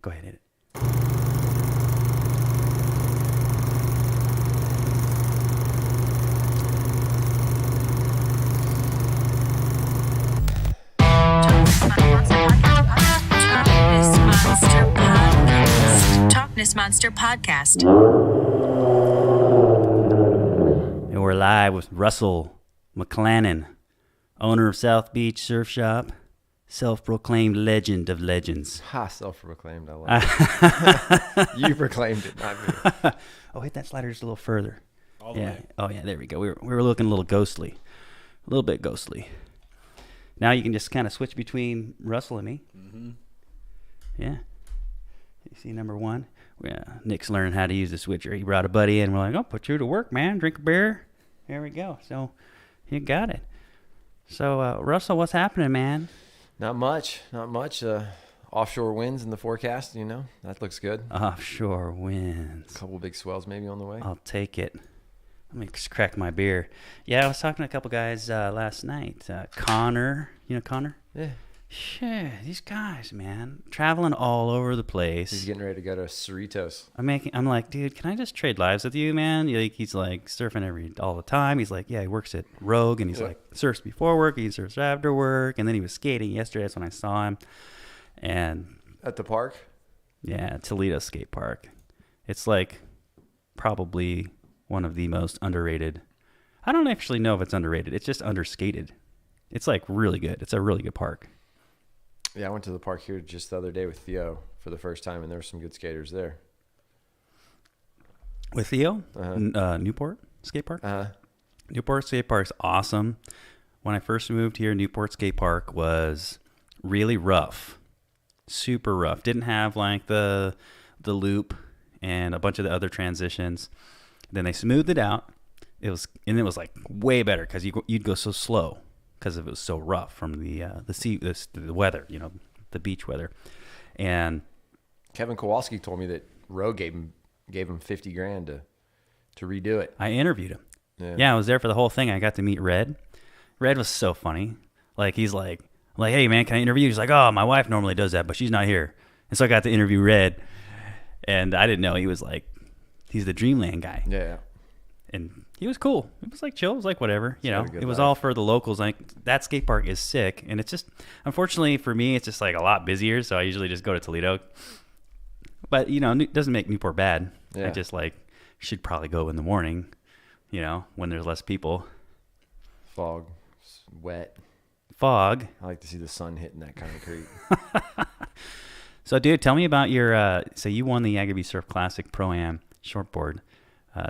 Go ahead, hit it. Talkness Monster Podcast. And we're live with Russell McClanan, owner of South Beach Surf Shop, self-proclaimed legend of legends. Ha, self-proclaimed. I love it. You proclaimed it, not me. Oh, hit that slider just a little further. All the way. Oh, yeah, there we go. We were looking a little ghostly. A little bit ghostly. Now you can just kind of switch between Russell and me. Mm-hmm. Yeah. You see number one? Yeah, Nick's learning how to use the switcher. He brought a buddy in. We're like, oh, put you to work, man. Drink a beer. There we go. So you got it. So, Russell, what's happening, man? Not much. Offshore winds in the forecast, you know. That looks good. Offshore winds. A couple big swells maybe on the way. I'll take it. Let me just crack my beer. Yeah, I was talking to a couple guys last night. Connor. You know Connor? Yeah. Shit, these guys, man, traveling all over the place. He's getting ready to go to Cerritos. I'm like, dude, can I just trade lives with you, man? He's like surfing all the time. He's like, yeah, he works at Rogue, and he's like surfs before work, he surfs after work, and then he was skating yesterday. That's when I saw him. And At the park? yeah, Toledo Skate Park. It's like probably one of the most underrated. I don't actually know if it's underrated. It's just underskated. It's like really good. It's a really good park. Yeah, I went to the park here just the other day with Theo for the first time, and there were some good skaters there. With Theo? Uh-huh. Newport Skate Park? Uh-huh. Newport Skate Park's awesome. When I first moved here, Newport Skate Park was really rough. Super rough. Didn't have like the loop and a bunch of the other transitions. Then they smoothed it out. It was like way better because you'd go so slow because it was so rough from the weather, you know, the beach weather. And Kevin Kowalski told me that Roe gave him $50,000 to redo it. I interviewed him. Yeah, I was there for the whole thing. I got to meet Red. Red was so funny. Like he's like, hey man, can I interview you? He's like, oh, my wife normally does that, but she's not here. And so I got to interview Red, and I didn't know he's the Dreamland guy. Yeah. And he was cool. It was like chill. It was like whatever, you know. It was life. all for the locals. Like that skate park is sick, and it's just, unfortunately for me, it's just like a lot busier. So I usually just go to Toledo. But you know, it doesn't make Newport bad. Yeah. I just like should probably go in the morning, you know, when there's less people. Fog, wet. Fog. I like to see the sun hitting that kind of creek. So, dude, tell me about your. So you won the Agate Beach Surf Classic Pro-Am shortboard.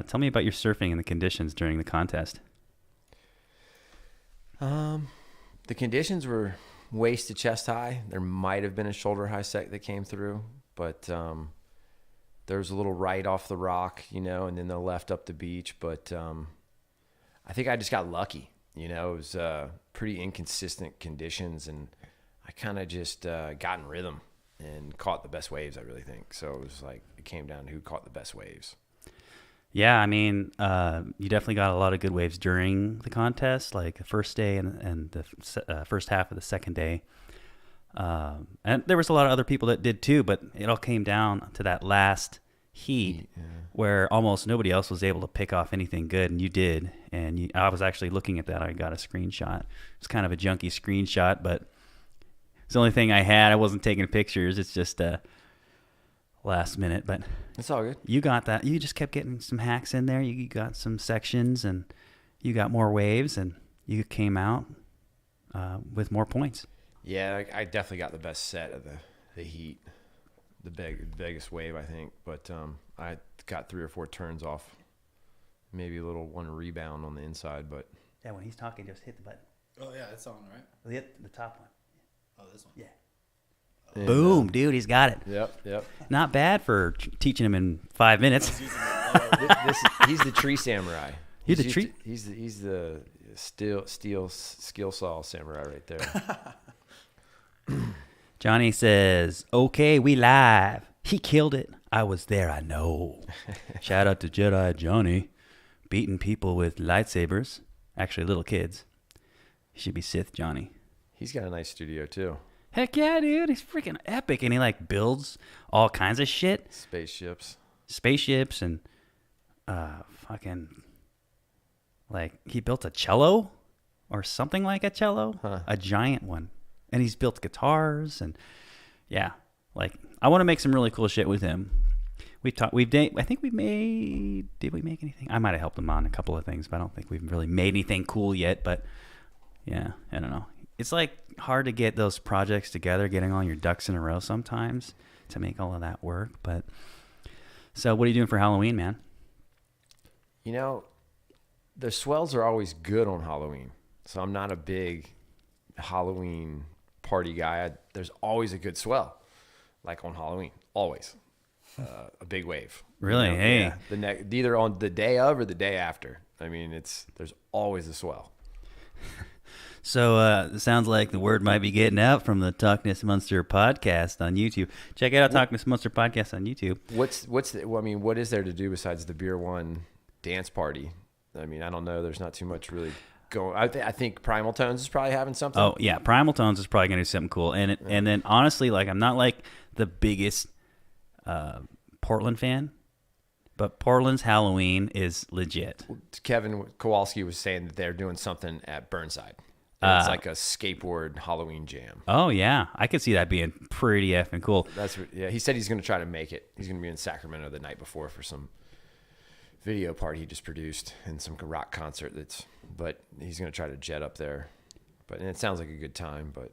Tell me about your surfing and the conditions during the contest. The conditions were waist to chest high. There might have been a shoulder high sec that came through, but there was a little right off the rock, you know, and then the left up the beach. But I think I just got lucky. You know, it was pretty inconsistent conditions, and I kind of just got in rhythm and caught the best waves, I really think. So it was like it came down to who caught the best waves. Yeah, I mean, you definitely got a lot of good waves during the contest, like the first day and the first half of the second day. And there was a lot of other people that did too, but it all came down to that last heat where almost nobody else was able to pick off anything good, and you did. And I was actually looking at that. I got a screenshot. It's kind of a junky screenshot, but it's the only thing I had. I wasn't taking pictures. It's just last minute, but It's all good. you got that. You just kept getting some hacks in there. You got some sections, and you got more waves, and you came out with more points. Yeah, I definitely got the best set of the heat, the biggest wave, I think. But I got 3 or 4 turns off, maybe a little one rebound on the inside. But Yeah, when he's talking, just hit the button. Oh, yeah, it's on, right? Hit the top one. Oh, this one. Yeah. and, Boom, dude, he's got it. Yep. Not bad for teaching him in 5 minutes. He's the tree samurai. He's the tree. He's the steel skill saw samurai right there. Johnny says, okay, we live. He killed it. I was there, I know. Shout out to Jedi Johnny. Beating people with lightsabers. Actually, little kids. He should be Sith Johnny. He's got a nice studio too. Heck yeah, dude. He's freaking epic. And he like builds all kinds of shit. Spaceships and fucking like he built a cello or something like a cello, a giant one. And he's built guitars and yeah, like I want to make some really cool shit with him. Did we make anything? I might have helped him on a couple of things, but I don't think we've really made anything cool yet. But yeah, I don't know. It's like hard to get those projects together, getting all your ducks in a row sometimes to make all of that work. But so what are you doing for Halloween, man? You know, the swells are always good on Halloween. So I'm not a big Halloween party guy. There's always a good swell, like on Halloween, always. A big wave. Really? You know? Hey. Yeah. Either on the day of or the day after. I mean, there's always a swell. So it sounds like the word might be getting out from the Talkness Munster podcast on YouTube. Check out Talkness Munster podcast on YouTube. What is there to do besides the Beer One dance party? I mean, I don't know. There's not too much really going. I think Primal Tones is probably having something. Oh yeah, Primal Tones is probably gonna do something cool. And then honestly, like I'm not like the biggest Portland fan, but Portland's Halloween is legit. Kevin Kowalski was saying that they're doing something at Burnside. It's like a skateboard Halloween jam. Oh yeah, I could see that being pretty effing cool. He said he's going to try to make it. He's going to be in Sacramento the night before for some video party he just produced and some rock concert. But he's going to try to jet up there. And it sounds like a good time. But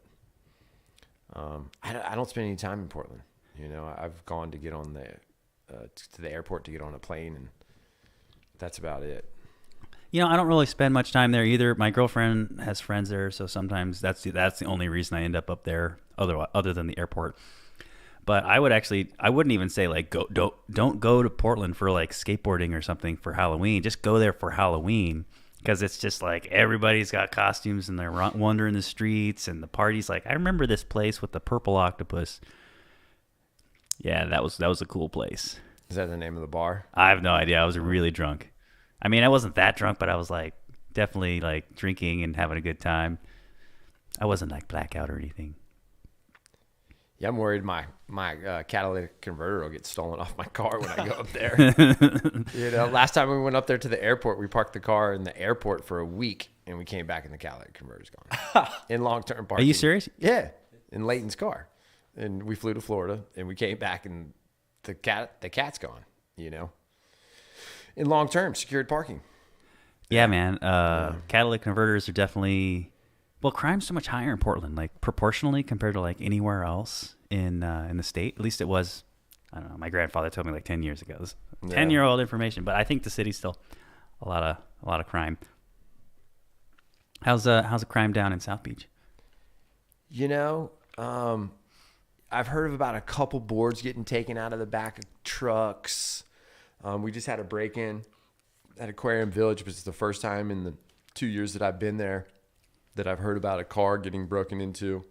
I don't spend any time in Portland. You know, I've gone to get on to the airport to get on a plane, and that's about it. You know, I don't really spend much time there either. My girlfriend has friends there, so sometimes that's the only reason I end up there, other than the airport. But I wouldn't even say like don't go to Portland for like skateboarding or something for Halloween. Just go there for Halloween because it's just like everybody's got costumes and they're wandering the streets and the party's like. I remember this place with the purple octopus. Yeah, that was a cool place. Is that the name of the bar? I have no idea. I was really drunk. I mean, I wasn't that drunk, but I was like definitely like drinking and having a good time. I wasn't like blackout or anything. Yeah, I'm worried my catalytic converter will get stolen off my car when I go up there. You know, last time we went up there to the airport, we parked the car in the airport for a week, and we came back and the catalytic converter's gone in long-term parking. Are you serious? Yeah, in Leighton's car. And we flew to Florida, and we came back, and the cat's gone, you know. In long-term, secured parking. Yeah, man. Catalytic converters are definitely... Well, crime's so much higher in Portland, like proportionally compared to like anywhere else in the state. At least it was, I don't know, my grandfather told me like 10 years ago. 10-year-old information, but I think the city's still a lot of crime. How's the crime down in South Beach? You know, I've heard of about a couple boards getting taken out of the back of trucks. We just had a break-in at Aquarium Village, which is the first time in the 2 years that I've been there that I've heard about a car getting broken into.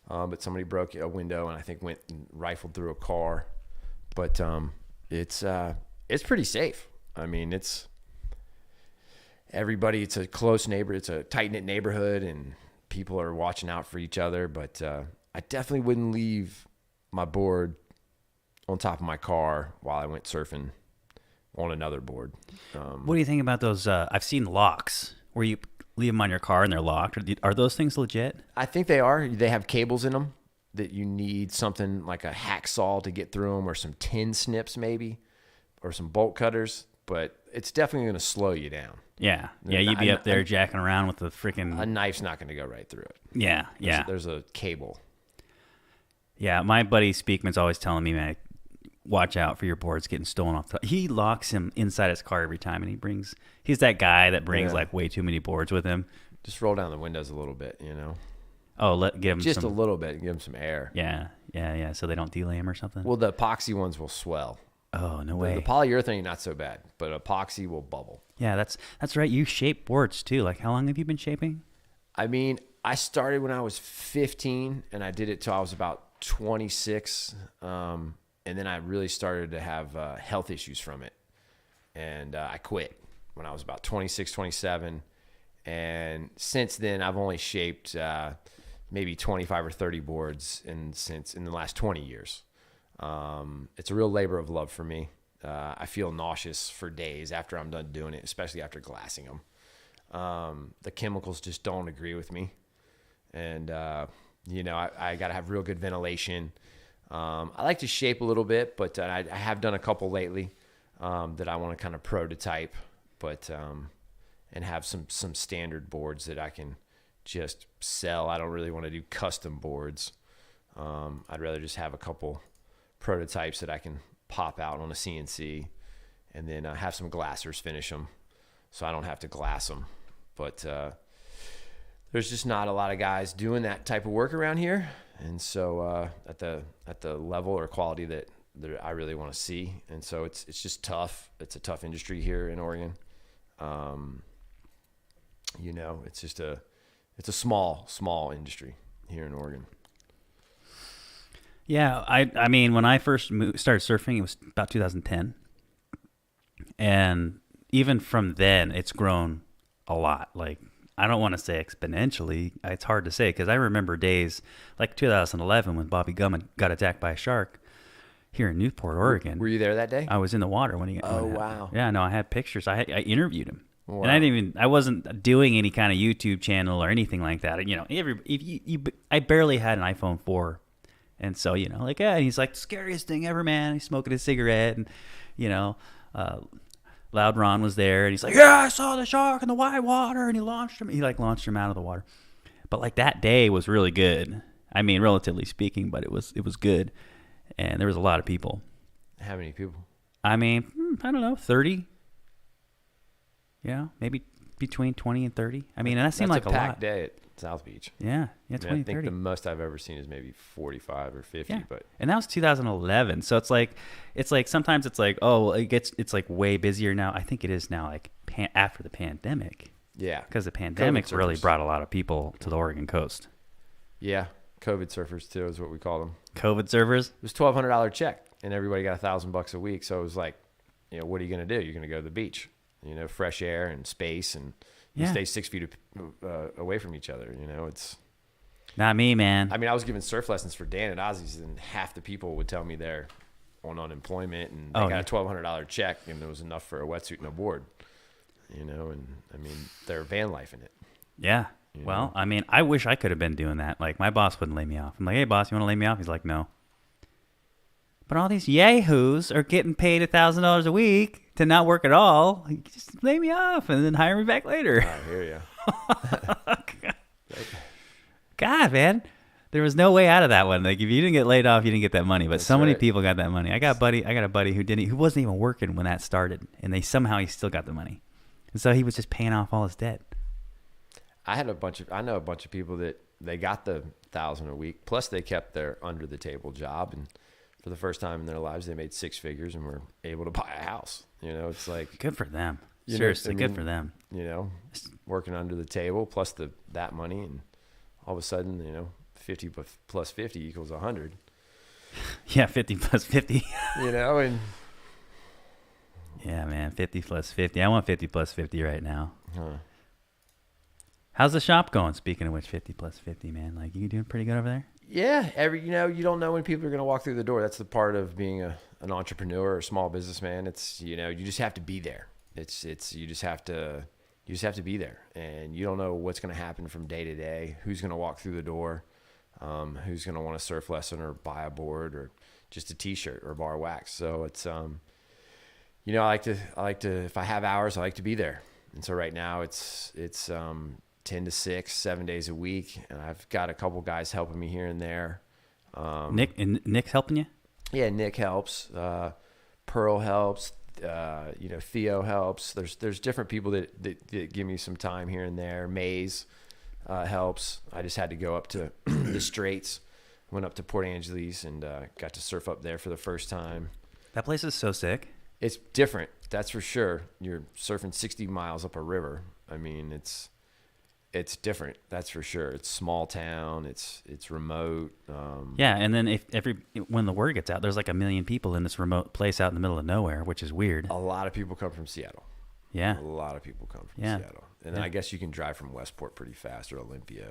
But somebody broke a window and I think went and rifled through a car. But it's pretty safe. I mean, it's a close neighbor. It's a tight-knit neighborhood and people are watching out for each other. But I definitely wouldn't leave my board on top of my car while I went surfing on another board. What do you think about those? I've seen locks where you leave them on your car and they're locked. Are those things legit? I think they are. They have cables in them that you need something like a hacksaw to get through them, or some tin snips maybe, or some bolt cutters. But it's definitely going to slow you down. Yeah. You'd be up there jacking around with the freaking... A knife's not going to go right through it. Yeah. There's a cable. Yeah, my buddy Speakman's always telling me, man, watch out for your boards getting stolen off. He locks him inside his car every time, and he's that guy that brings like way too many boards with him. Just roll down the windows a little bit, you know. Oh, give him just a little bit, give him some air. Yeah. So they don't delay him or something. Well, the epoxy ones will swell. Oh, no way. The polyurethane not so bad, but epoxy will bubble. Yeah, that's right. You shape boards too. Like, how long have you been shaping? I mean, I started when I was 15, and I did it till I was about 26. And then I really started to have health issues from it. And I quit when I was about 26, 27. And since then, I've only shaped maybe 25 or 30 boards in the last 20 years. It's a real labor of love for me. I feel nauseous for days after I'm done doing it, especially after glassing them. The chemicals just don't agree with me. And, I got to have real good ventilation. I like to shape a little bit, but I have done a couple lately that I want to kind of prototype, but and have some standard boards that I can just sell. I don't really want to do custom boards. I'd rather just have a couple prototypes that I can pop out on a CNC, and then have some glassers finish them, so I don't have to glass them. But there's just not a lot of guys doing that type of work around here, and so at the level or quality that I really want to see, and so it's just tough. It's a tough industry here in Oregon. It's just it's a small industry here in Oregon. Yeah, I mean, when I first started surfing, it was about 2010. And even from then, it's grown a lot. Like, I don't want to say exponentially. It's hard to say, because I remember days like 2011 when Bobby Gumman got attacked by a shark here in Newport, Oregon. Were you there that day? I was in the water when he got Oh, wow. Yeah, no, I had pictures. I interviewed him. Wow. And I wasn't doing any kind of YouTube channel or anything like that. I barely had an iPhone 4. And so, he's like, scariest thing ever, man. He's smoking a cigarette, and, Loud Ron was there, and he's like, yeah, I saw the shark in the white water, and he launched him out of the water. But like that day was really good. I mean, relatively speaking, but it was good. And there was a lot of people. How many people? I mean, I don't know, 30. Yeah, maybe between 20 and 30. I mean, and that seemed like a lot. That's a packed day at South Beach. Yeah, 20, I think 30. the most I've ever seen is maybe 45 or 50. Yeah. But and that was 2011. So it's like sometimes it's like, oh, it's like way busier now. I think it is now, like after the pandemic. Yeah, because the pandemic really brought a lot of people to the Oregon coast. Yeah, COVID surfers too is what we call them. COVID surfers. It was $1,200 check, and everybody got $1,000 a week. So it was like, what are you going to do? You're going to go to the beach, fresh air and space, and you stay 6 feet away from each other. It's not me, man. I mean, I was giving surf lessons for Dan at Ozzy's, and half the people would tell me they're on unemployment, and they got a $1,200 check, and it was enough for a wetsuit and a board. And I mean, they're van life in it. Yeah. Well, I mean, I wish I could have been doing that. Like, my boss wouldn't lay me off. I'm like, hey, boss, you want to lay me off? He's like, no. But all these yahoos are getting paid $1,000 a week to not work at all. Just lay me off and then hire me back later. I hear you. God, man. There was no way out of that one. Like, if you didn't get laid off, you didn't get that money. But That's many people got that money. I got a buddy who wasn't even working when that started, and he still got the money. And so he was just paying off all his debt. I know a bunch of people that they got the $1,000 a week, plus they kept their under the table job, and for the first time in their lives, they made 6 figures and were able to buy a house. It's like, good for them. Seriously, good for them. Working under the table plus that money, and all of a sudden, 50 plus 50 equals 100. Yeah, 50 plus 50. And yeah, man, 50 plus 50. I want 50 plus 50 right now. Huh. How's the shop going? Speaking of which, 50 plus 50, man. Like, you doing pretty good over there? Yeah, you don't know when people are going to walk through the door. That's the part of being an entrepreneur or a small businessman. It's, you just have to be there. You just have to be there, and you don't know what's going to happen from day to day. Who's going to walk through the door? Who's going to want a surf lesson or buy a board or just a t-shirt or bar wax? So it's, I like to, if I have hours, I like to be there. And so right now it's 10 to 6, 7 days a week. And I've got a couple guys helping me here and there. Nick's helping you? Yeah, Nick helps. Pearl helps. Theo helps. There's different people that give me some time here and there. Maze helps. I just had to go up to the Straits. Went up to Port Angeles and got to surf up there for the first time. That place is so sick. It's different, that's for sure. You're surfing 60 miles up a river. I mean, it's different, that's for sure. It's small town. It's remote. Yeah, and then when the word gets out, there's like 1 million people in this remote place out in the middle of nowhere, which is weird. A lot of people come from Seattle. Yeah, a lot of people come from Seattle, and then I guess you can drive from Westport pretty fast or Olympia.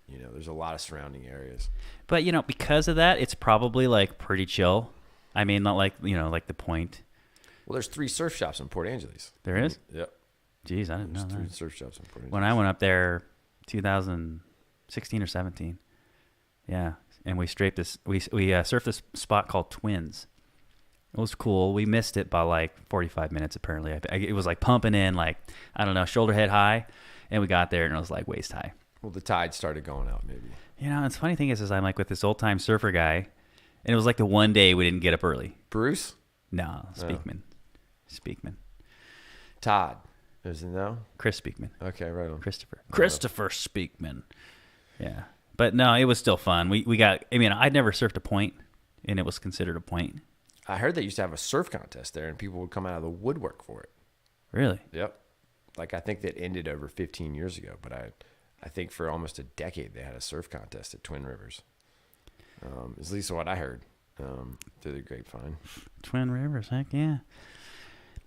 There's a lot of surrounding areas. But because of that, it's probably like pretty chill. I mean, not like like the Point. Well, there's 3 surf shops in Port Angeles. There is? Yep. Jeez, I didn't know There's 3 that. surf shops in Port Angeles. When I went up there, 2016 or 17, yeah, and we surfed this spot called Twins. It was cool. We missed it by like 45 minutes apparently. It was like pumping in, like I don't know, shoulder head high, and we got there and it was like waist high. Well, the tide started going out maybe. And the funny thing is I'm like with this old time surfer guy, and it was like the one day we didn't get up early. Bruce? No, Speakman. Speakman. Todd. Is it no? Chris Speakman. Okay, right on. Christopher Speakman. Yeah. But no, it was still fun. We got, I'd never surfed a point, and it was considered a point. I heard they used to have a surf contest there, and people would come out of the woodwork for it. Really? Yep. Like, I think that ended over 15 years ago, but I think for almost a decade they had a surf contest at Twin Rivers. At least what I heard through the grapevine. Twin Rivers, heck yeah.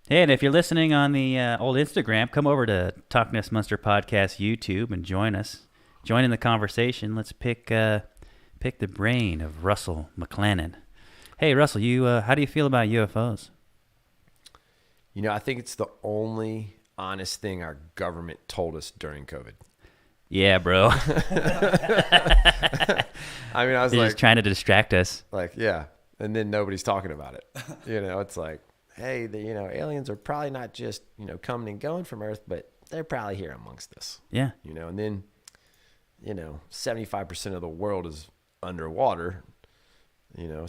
Hey, and if you're listening on the old Instagram, come over to Talk Nest Monster Podcast YouTube and join us. Join in the conversation. Let's pick the brain of Russell McClanan. Hey, Russell, how do you feel about UFOs? I think it's the only honest thing our government told us during COVID. Yeah, bro. I was They're just trying to distract us. Like, yeah. And then nobody's talking about it. It's like, hey, aliens are probably not just, coming and going from Earth, but they're probably here amongst us. Yeah. And then, 75% of the world is underwater. The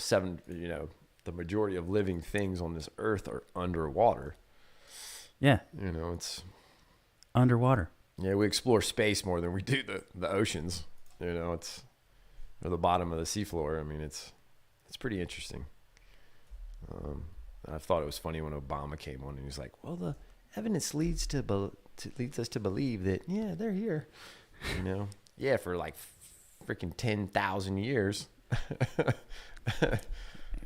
majority of living things on this earth are underwater. Yeah. It's underwater. Yeah, we explore space more than we do the oceans. It's or the bottom of the seafloor. It's pretty interesting. I thought it was funny when Obama came on and he was like, "Well, the evidence leads us to believe that they're here." Yeah, for like freaking 10,000 years.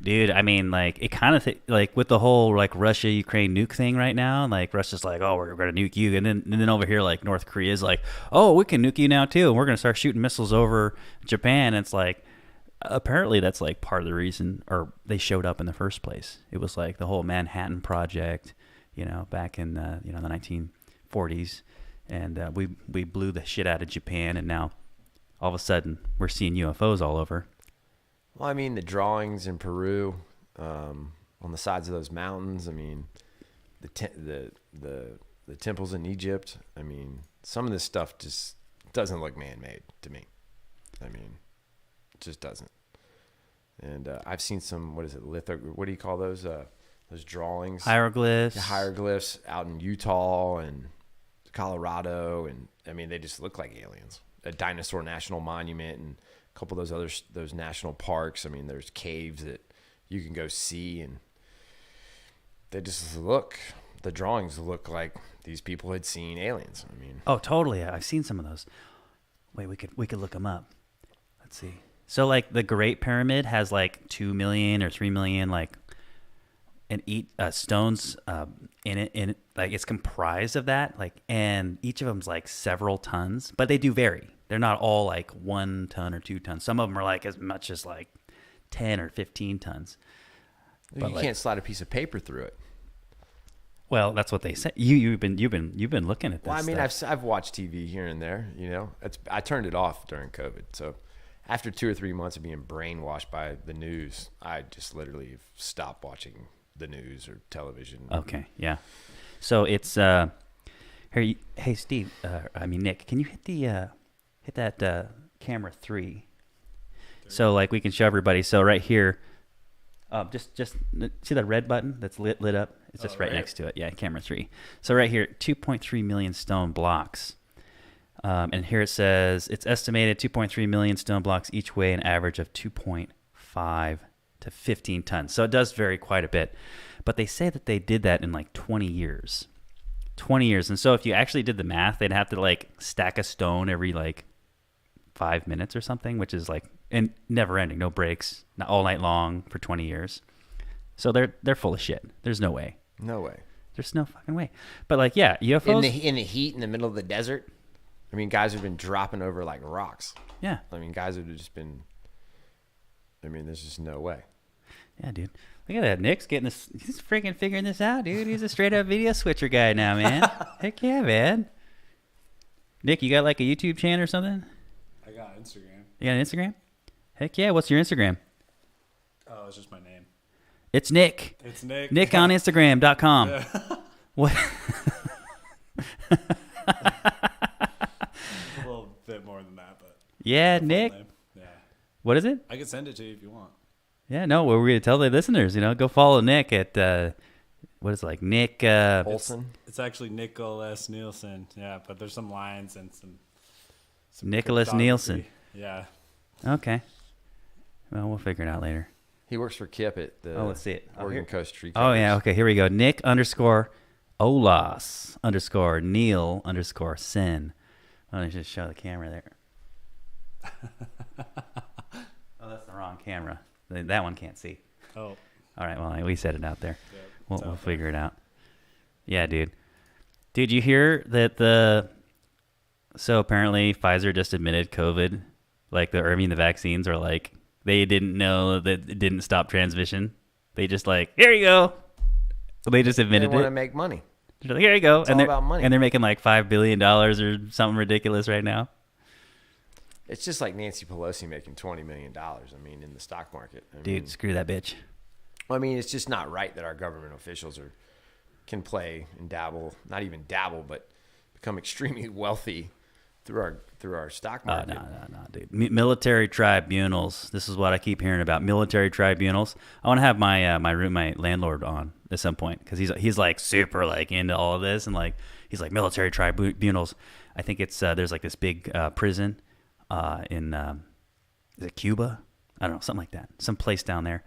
Dude, it kind of like with the whole like Russia-Ukraine nuke thing right now, like Russia's like, oh, we're going to nuke you. And then over here, like North Korea's like, oh, we can nuke you now too. And we're going to start shooting missiles over Japan. And it's like, apparently that's like part of the reason, or they showed up in the first place. It was like the whole Manhattan Project, back in the 1940s. And we blew the shit out of Japan. And now all of a sudden we're seeing UFOs all over. Well, the drawings in Peru, on the sides of those mountains. The temples in Egypt. Some of this stuff just doesn't look man-made to me. It just doesn't. And I've seen some, what do you call those? Those drawings? Hieroglyphs. The hieroglyphs out in Utah and Colorado, and they just look like aliens. A dinosaur national monument and a couple of those national parks. There's caves that you can go see, and they just the drawings look like these people had seen aliens. Oh, totally. I've seen some of those. Wait, we could look them up. Let's see. So like the Great Pyramid has like 2 million or 3 million stones in it, like it's comprised of that, like, and each of them's like several tons, but they do vary. They're not all like 1 ton or 2 tons. Some of them are like as much as like 10 or 15 tons. You can't slide a piece of paper through it. Well, that's what they say. You've been looking at this. Well, I've watched TV here and there. I turned it off during COVID. So after 2 or 3 months of being brainwashed by the news, I just literally stopped watching the news or television. Okay, yeah. So it's hey Steve, Nick, can you hit that camera 3? So like we can show everybody. So right here, just see that red button that's lit up. It's just right next to it. Yeah, camera 3. So right here, 2.3 million stone blocks. And here it says it's estimated 2.3 million stone blocks each weigh an average of 2.5 to 15 tons. So it does vary quite a bit. But they say that they did that in like 20 years. 20 years. And so if you actually did the math, they'd have to like stack a stone every like 5 minutes or something, which is like and never ending, no breaks, not all night long for 20 years. So they're full of shit. There's no way. No way. There's no fucking way. But like, yeah, UFOs in the heat in the middle of the desert. I mean, guys have been dropping over like rocks. Yeah. I mean, guys have just been. I mean, there's just no way. Yeah, dude. Look at that. Nick's getting this. He's freaking figuring this out, dude. He's a straight up video switcher guy now, man. Heck yeah, man. Nick, you got like a YouTube channel or something? I got Instagram. You got an Instagram? Heck yeah. What's your Instagram? Oh, it's just my name. It's Nick. It's Nick. NickOnInstagram.com. Yeah. What? A little bit more than that, but. Yeah, full Nick. name. Yeah. What is it? I can send it to you if you want. Yeah, no, we're going to tell the listeners, go follow Nick at, what is it, like Nick? Olson. It's actually Nicholas Nielsen. Yeah, but there's some lines and some Nicholas cryptography. Nielsen. Yeah. Okay. Well, we'll figure it out later. He works for Kip at the Oh, let's see it. Oregon Coast Tree. Oh, yeah. Okay, here we go. Nick_Olas_Neil_Sen. Let me just show the camera there. Oh, that's the wrong camera. That one can't see. Oh. All right, well, we set it out there. Yeah, We'll figure it out. Yeah, dude. Did you hear that so apparently Pfizer just admitted COVID, the vaccines are like, they didn't know that it didn't stop transmission. They just here you go. They just admitted They want it. to make money. They're like, here you go. It's all about money. And they're making like $5 billion or something ridiculous right now. It's just like Nancy Pelosi making $20 million. I mean, in the stock market. Dude, screw that bitch. I mean, it's just not right that our government officials can play and dabble, not even dabble, but become extremely wealthy through our stock market. No, dude. Military tribunals. This is what I keep hearing about. Military tribunals. I want to have my my landlord on at some point because he's like super into all of this and he's like military tribunals. I think it's there's like this big prison in is it Cuba? I don't know, something like that. Some place down there.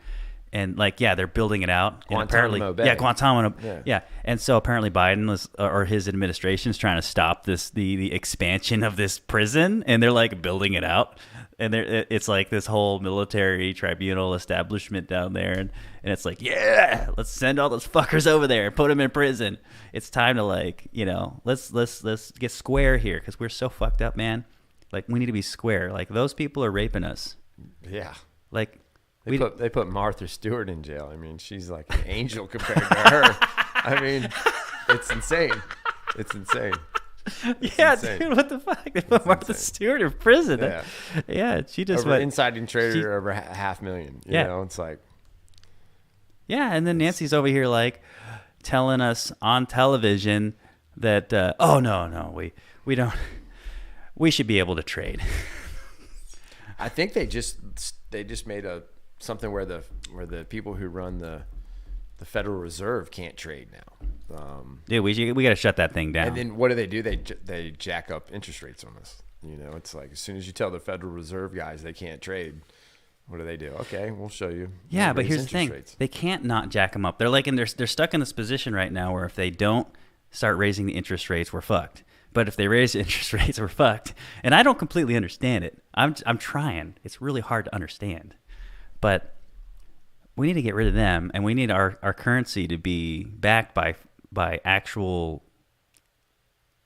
And they're building it out. Guantanamo Bay. Yeah, Guantanamo. Yeah. Yeah. And so apparently Biden or his administration is trying to stop the expansion of this prison, and they're building it out. And it's like this whole military tribunal establishment down there, and it's like, yeah, let's send all those fuckers over there and put them in prison. It's time to let's get square here because we're so fucked up, man. We need to be square. Those people are raping us. Yeah. They put Martha Stewart in jail. I mean, she's like an angel compared to her. I mean, it's insane. It's insane. Insane. Dude, what the fuck? They put Martha Stewart in prison. Yeah. Yeah, she just went insiding trader over $500,000. You know, it's like. Yeah, and then Nancy's over here telling us on television that oh no, we don't. We should be able to trade. I think they just made something where the people who run the Federal Reserve can't trade now. Dude, we got to shut that thing down. And then what do? They jack up interest rates on us. It's like as soon as you tell the Federal Reserve guys they can't trade, what do? Okay, we'll show you. Yeah, but here's the thing: rates. they can't not jack them up. They're they're stuck in this position right now where if they don't start raising the interest rates, we're fucked. But if they raise interest rates, we're fucked. And I don't completely understand it. I'm trying. It's really hard to understand. But we need to get rid of them, and we need our currency to be backed by actual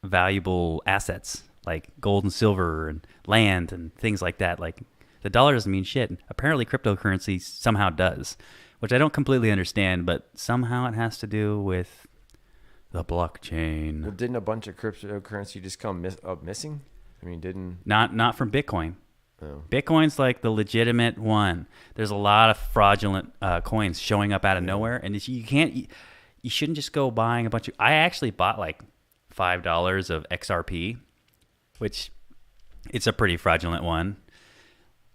valuable assets like gold and silver and land and things like that. The dollar doesn't mean shit. Apparently cryptocurrency somehow does, which I don't completely understand, but somehow it has to do with the blockchain. Well, didn't a bunch of cryptocurrency just come up missing? I mean, didn't... Not from Bitcoin. Oh. Bitcoin's the legitimate one. There's a lot of fraudulent coins showing up out of nowhere, and you shouldn't just go buying a bunch of... I actually bought $5 of XRP, which it's a pretty fraudulent one.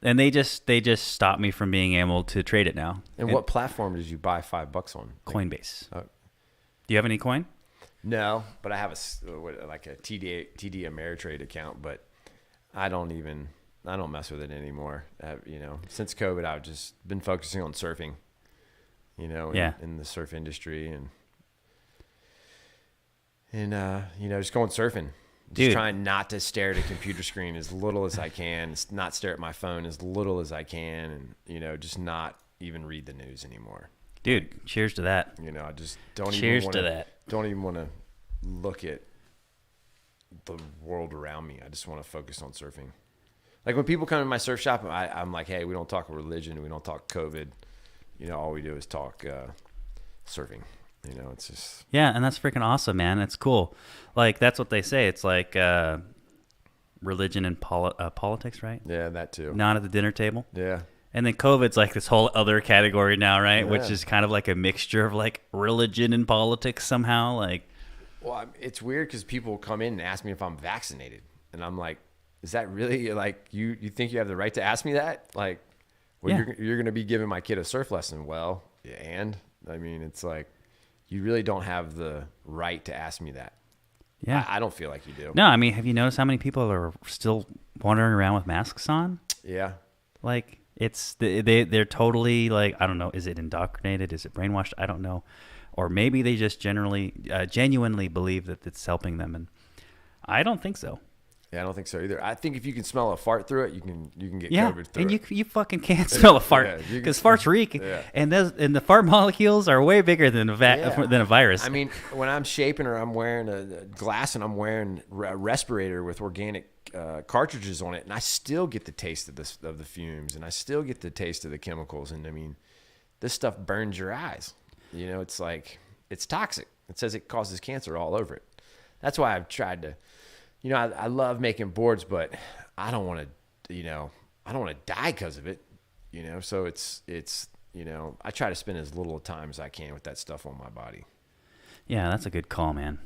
And they just stopped me from being able to trade it now. And what platform did you buy $5 on? Coinbase. Do you have any coin? No, but I have a TD Ameritrade account, but I don't mess with it anymore. Since COVID, I've just been focusing on surfing, in the surf industry and just going surfing. Just trying not to stare at a computer screen as little as I can, not stare at my phone as little as I can, and, just not even read the news anymore. Dude, cheers to that. I just don't cheers to that. Don't even want to look at the world around me. I just want to focus on surfing. Like when people come to my surf shop, I'm like, hey, we don't talk religion, we don't talk COVID. You know, all we do is talk surfing. You know, it's just and that's freaking awesome, man. It's cool. Like that's what they say. It's like religion and politics, right? yeah, that too. Not at the dinner table. Yeah. And then COVID's like this whole other category now, right? Yeah. Which is kind of like a mixture of like religion and politics somehow. Like, Well, it's weird because people come in and ask me if I'm vaccinated, and I'm like, is that really like you think you have the right to ask me that? Like, well, you're going to be giving my kid a surf lesson. Well, yeah, and I mean, it's like you really don't have the right to ask me that. yeah. I don't feel like you do. No, I mean, have you noticed how many people are still wandering around with masks on? Yeah. Like, they're totally like, I don't know, is it indoctrinated? Is it brainwashed? I don't know. Or maybe they just genuinely believe that it's helping them, and I don't think so. Yeah, I don't think so either. I think if you can smell a fart through it, you can get Yeah, COVID through and it. you fucking can't smell a fart Yeah, you because can- farts reek, Yeah. and the fart molecules are way bigger than than a virus. I mean, when I'm shaping or I'm wearing a glass and I'm wearing a respirator with organic cartridges on it, and I still get the taste of the fumes, and I still get the taste of the chemicals. And I mean, this stuff burns your eyes. You know, it's like it's toxic. It says it causes cancer all over it. That's why I've tried to. You know, I love making boards, but I don't want to. You know, I don't want to die because of it. You know, so it's you know, I try to spend as little time as I can with that stuff on my body. Yeah, that's a good call, man.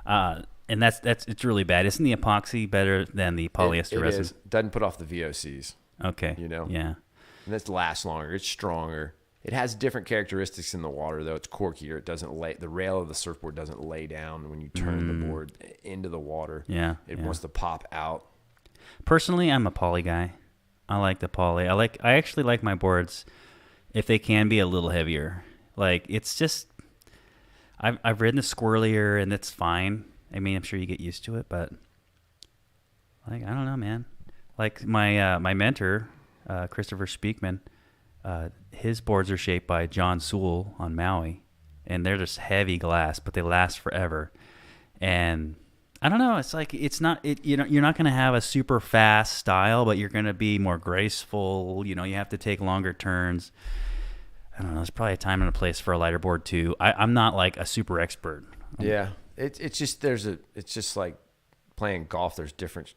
And that's it's really bad. Isn't the epoxy better than the polyester It resin? is. Doesn't put off the VOCs. Okay. You know? Yeah. And it lasts longer. It's stronger. It has different characteristics in the water, though. It's corkier. It doesn't lay. The rail of the surfboard doesn't lay down when you turn the board into the water. Yeah. It yeah. wants to pop out. Personally, I'm a poly guy. I like the poly. I actually like my boards if they can be a little heavier. Like it's just I've ridden the squirrelier and it's fine. I mean, I'm sure you get used to it, but like I don't know, man. Like my my mentor, Christopher Speakman, his boards are shaped by John Sewell on Maui, and they're just heavy glass, but they last forever. And I don't know. It's like it's not. You know, you're not going to have a super fast style, but you're going to be more graceful. You know, you have to take longer turns. I don't know. There's probably a time and a place for a lighter board too. I'm not like a super expert. Yeah. It's just it's just like playing golf. There's different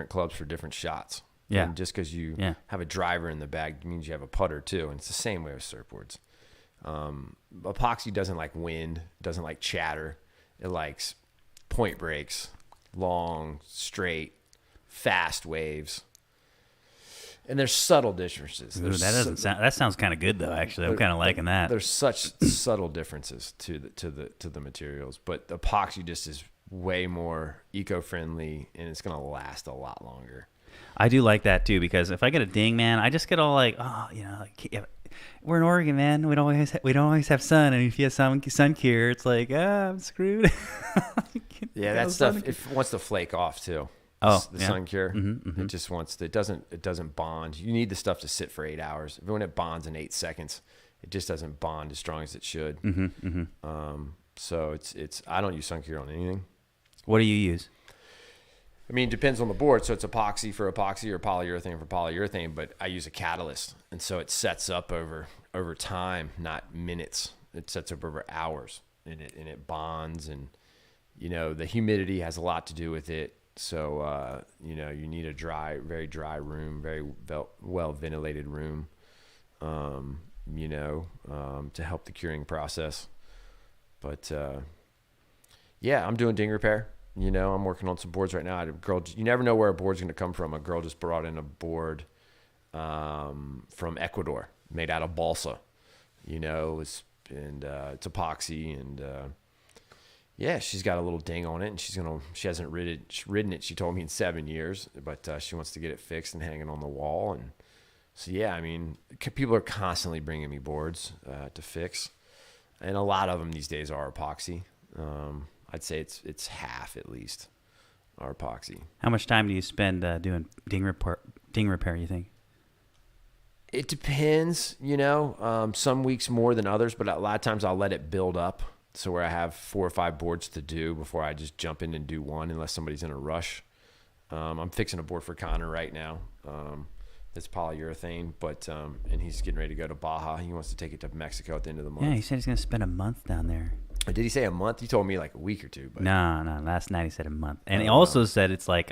clubs for different shots. Yeah. And just because you have a driver in the bag means you have a putter too. And it's the same way with surfboards. Epoxy doesn't like wind, doesn't like chatter. It likes point breaks, long, straight, fast waves. And there's subtle differences. Ooh, that sounds kind of good though. Actually, I'm kind of liking that. There's such subtle differences to the materials, but the epoxy just is way more eco-friendly, and it's gonna last a lot longer. I do like that too because if I get a ding, man, I just get all like, oh, you know, like, we're in Oregon, man. We don't always have sun, and if you have sun cure, it's like, I'm screwed. Yeah, that stuff it wants to flake off too. Oh, the yeah. sun cure. Mm-hmm. It just wants to. It doesn't bond. You need the stuff to sit for 8 hours. When it bonds in 8 seconds, it just doesn't bond as strong as it should. So it's. I don't use sun cure on anything. What do you use? I mean, it depends on the board. So it's epoxy for epoxy or polyurethane for polyurethane, but I use a catalyst. And so it sets up over time, not minutes. It sets up over hours, and it bonds. And, you know, the humidity has a lot to do with it. So, you know, you need a very dry room, very well ventilated room, you know, to help the curing process. But, yeah, I'm doing ding repair. You know, I'm working on some boards right now. You never know where a board's going to come from. A girl just brought in a board from Ecuador made out of balsa. You know, it's epoxy, and yeah, she's got a little ding on it, and she hasn't ridden it. She told me in 7 years, but she wants to get it fixed and hanging on the wall. And so yeah, I mean, people are constantly bringing me boards to fix, and a lot of them these days are epoxy. I'd say it's half at least are epoxy. How much time do you spend doing ding repair, you think? It depends, you know. Some weeks more than others, but a lot of times I'll let it build up So where I have 4 or 5 boards to do before I just jump in and do one unless somebody's in a rush. I'm fixing a board for Connor right now. It's polyurethane, but and he's getting ready to go to Baja. He wants to take it to Mexico at the end of the month. Yeah, he said he's going to spend a month down there. Did he say a month? He told me like a week or two. But No. Last night he said a month. And he also said it's like,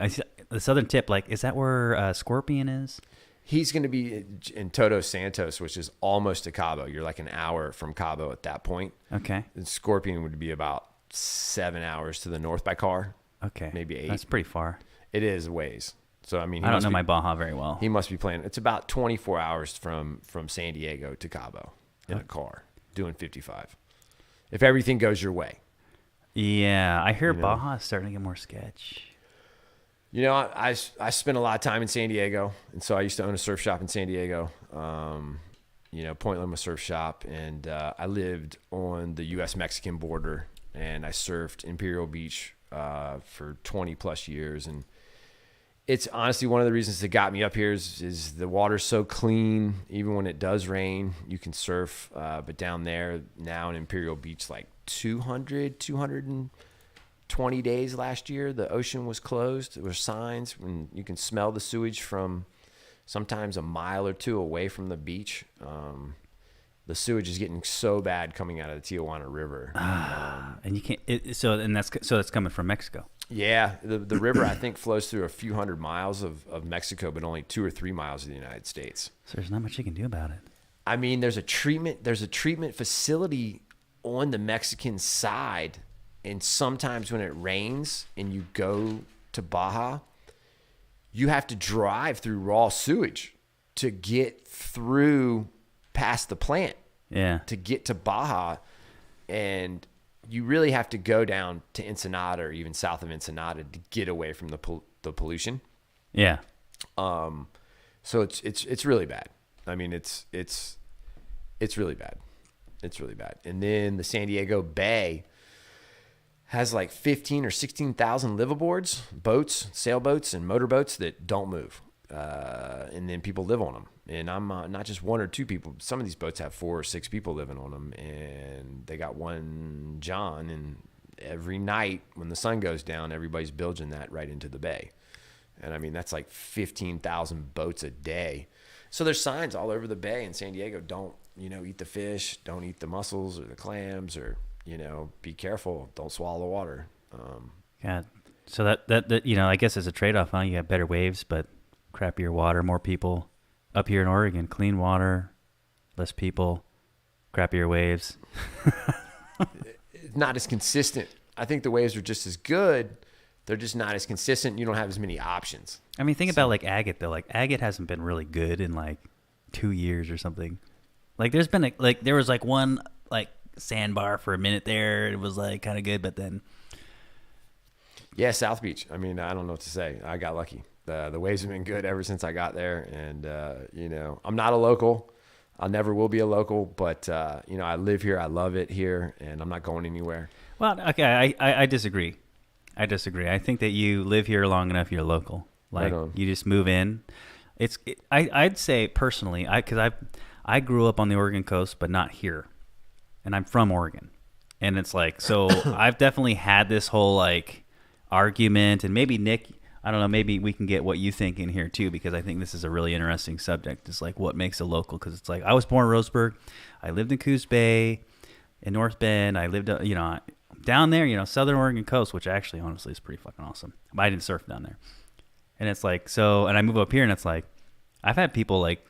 the southern tip, like, is that where Scorpion is? he's going to be in Todos Santos, which is almost to Cabo. You're like an hour from Cabo at that point. Okay. And Scorpion would be about 7 hours to the north by car. Okay. Maybe 8. That's pretty far. It is a ways. So, I mean, I don't know my Baja very well. He must be playing. It's about 24 hours from San Diego to Cabo in a car doing 55. If everything goes your way. Yeah. I hear Baja is starting to get more sketch. You know, I spent a lot of time in San Diego, and so I used to own a surf shop in San Diego, Point Loma Surf Shop, and I lived on the U.S.-Mexican border, and I surfed Imperial Beach for 20-plus years, and it's honestly one of the reasons that got me up here is the water's so clean. Even when it does rain, you can surf, but down there now in Imperial Beach, like 220 days last year, the ocean was closed. There were signs when you can smell the sewage from sometimes a mile or two away from the beach. The sewage is getting so bad coming out of the Tijuana River. And you can't. So that's coming from Mexico. Yeah, the river I think flows through a few hundred miles of Mexico, but only 2 or 3 miles of the United States. So there's not much you can do about it. I mean, there's a treatment facility on the Mexican side. And sometimes when it rains and you go to Baja, you have to drive through raw sewage to get through past the plant. Yeah. To get to Baja. And you really have to go down to Ensenada or even south of Ensenada to get away from the pollution. Yeah. So it's really bad. I mean, it's really bad. It's really bad. And then the San Diego Bay has like 15 or 16,000 liveaboards, boats, sailboats, and motorboats that don't move. And then people live on them. And I'm not just 1 or 2 people. Some of these boats have 4 or 6 people living on them. And they got one John. And every night when the sun goes down, everybody's bilging that right into the bay. And I mean, that's like 15,000 boats a day. So there's signs all over the bay in San Diego. Don't, eat the fish. Don't eat the mussels or the clams or... be careful. Don't swallow the water. Yeah. So that I guess as a trade-off, huh? You have better waves, but crappier water, more people. Up here in Oregon, clean water, less people, crappier waves. It's not as consistent. I think the waves are just as good. They're just not as consistent. You don't have as many options. I mean, think about like Agate though. Like Agate hasn't been really good in like 2 years or something. Like there's been there was like one like sandbar for a minute there. It was like kind of good, but then yeah, South Beach. I mean, I don't know what to say. I got lucky. The waves have been good ever since I got there, and I'm not a local. I never will be a local, but I live here. I love it here, and I'm not going anywhere. Well, okay, I disagree. I think that you live here long enough, you're local. Like you just move in. I'd say personally, because I grew up on the Oregon coast, but not here. And I'm from Oregon. And it's like, so I've definitely had this whole like argument, and maybe Nick, I don't know, maybe we can get what you think in here too, because I think this is a really interesting subject. It's like what makes a local, because it's like I was born in Roseburg. I lived in Coos Bay, in North Bend. I lived, down there, Southern Oregon coast, which actually honestly is pretty fucking awesome. But I didn't surf down there. And it's like, so, and I move up here and it's like, I've had people like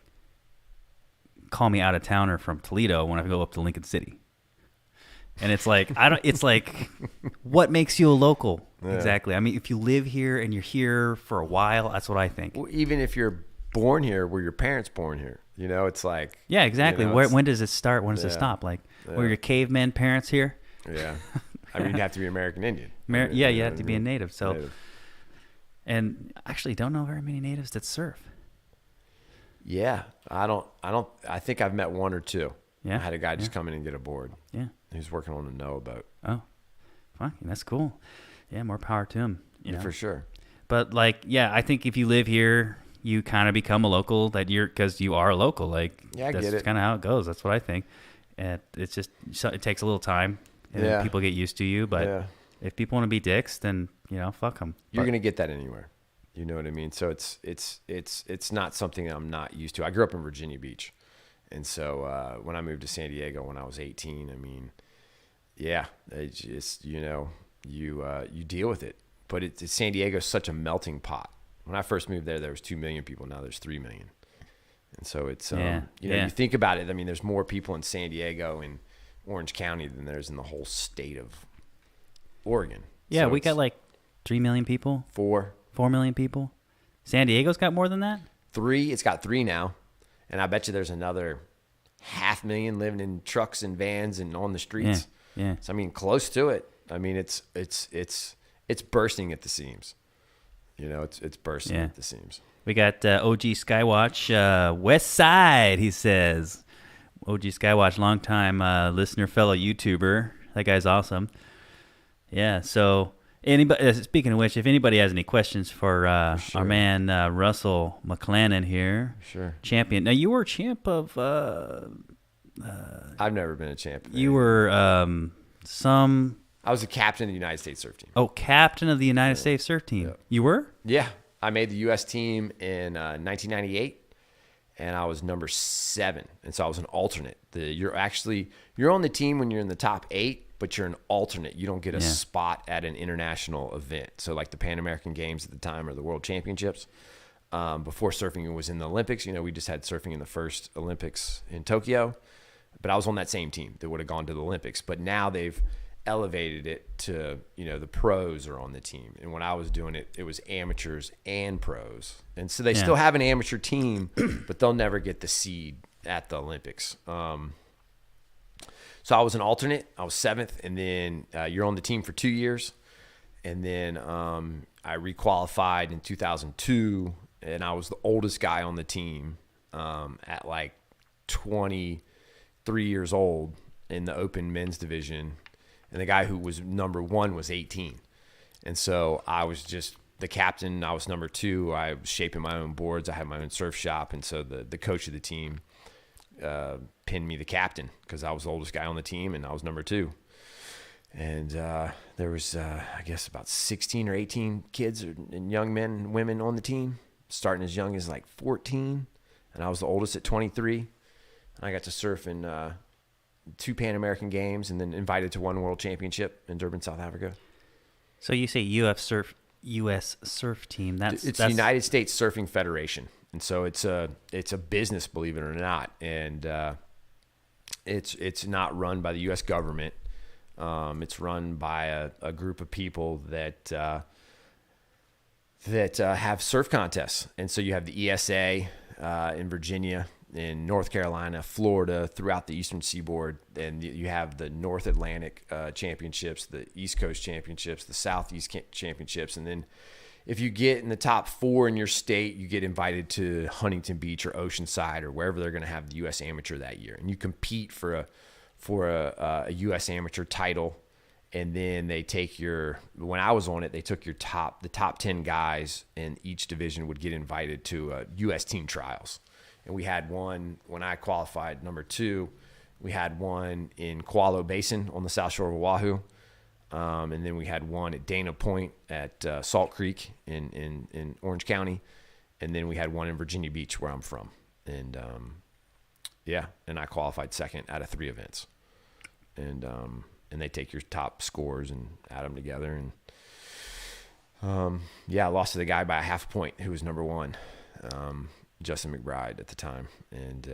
call me out of towner from Toledo when I go up to Lincoln City. And it's like, what makes you a local? Yeah. Exactly. I mean, if you live here and you're here for a while, that's what I think. Well, even if you're born here, were your parents born here? it's like. Yeah, exactly. When does it start? When does it stop? Like, were your caveman parents here? Yeah. I mean, you'd have to be American Indian. You have to be a native. So, native. And actually don't know very many natives that surf. Yeah. I think I've met 1 or 2. Yeah. I had a guy just come in and get a board. Yeah. He was working on a Noah boat. Oh, fucking, that's cool. Yeah, more power to him. Yeah, for sure. But I think if you live here, you kind of become a local. Because you are a local. Like, yeah, I that's get it. Kind of how it goes. That's what I think. And it's just, it takes a little time. and then Yeah. people get used to you. But Yeah. if people want to be dicks, then fuck them. You're gonna get that anywhere. You know what I mean? So it's not something I'm not used to. I grew up in Virginia Beach, and so when I moved to San Diego when I was 18, I mean, yeah, it's just you deal with it. But San Diego's such a melting pot. When I first moved there was 2 million people. Now there's 3 million, and so it's you think about it. I mean, there's more people in San Diego and Orange County than there's in the whole state of Oregon. Yeah, So we it's got like 3 million people, 4 million people. San Diego's got more than that? 3. It's got 3 now, and I bet you there's another 500,000 living in trucks and vans and on the streets. Yeah. So I mean, close to it. I mean, it's bursting at the seams. It's bursting at the seams. We got OG Skywatch, West Side, he says. OG Skywatch, longtime listener, fellow YouTuber. That guy's awesome. Yeah, so anybody. Speaking of which, if anybody has any questions for our man Russell McClanan here, Sure. champion. Now, you were champ of... I've never been a champ. you were I was a captain of the United States surf team. Oh, captain of the United States surf team. Yeah. You were? Yeah, I made the U.S. team in 1998, and I was number 7, and so I was an alternate. You're on the team when you're in the top 8, but you're an alternate. You don't get a spot at an international event. So like the Pan American Games at the time or the World Championships. Before surfing was in the Olympics, we just had surfing in the first Olympics in Tokyo, but I was on that same team that would have gone to the Olympics. But now they've elevated it to, the pros are on the team. And when I was doing it, it was amateurs and pros. And so they still have an amateur team, but they'll never get the seed at the Olympics. So I was an alternate. I was 7th, and then you're on the team for 2 years. And then I requalified in 2002, and I was the oldest guy on the team at like 23 years old in the open men's division. And the guy who was number 1 was 18. And so I was just the captain. I was number 2. I was shaping my own boards. I had my own surf shop. And so the coach of the team pinned me the captain because I was the oldest guy on the team and I was number 2. And there was, I guess, about 16 or 18 kids and young men and women on the team, starting as young as like 14. And I was the oldest at 23. And I got to surf in 2 Pan American Games and then invited to one World Championship in Durban, South Africa. So you say U.S. surf team. That's the United States Surfing Federation. And so it's a business, believe it or not. And it's not run by the U.S. government. It's run by a group of people that have surf contests. And so you have the ESA in Virginia, in North Carolina, Florida, throughout the Eastern Seaboard. And you have the North Atlantic Championships, the East Coast Championships, the Southeast Championships. And then if you get in the top 4 in your state, you get invited to Huntington Beach or Oceanside or wherever they're going to have the U.S. Amateur that year. And you compete for a U.S. Amateur title. And then they take when I was on it, they took the top 10 guys in each division would get invited to U.S. team trials. And we had one when I qualified, number 2. We had one in Koalo Basin on the South Shore of Oahu. And then we had one at Dana Point at Salt Creek in Orange County. And then we had one in Virginia Beach where I'm from. And and I qualified 2nd out of 3 events. And they take your top scores and add them together. And I lost to the guy by a half point who was number 1. Justin McBride at the time. And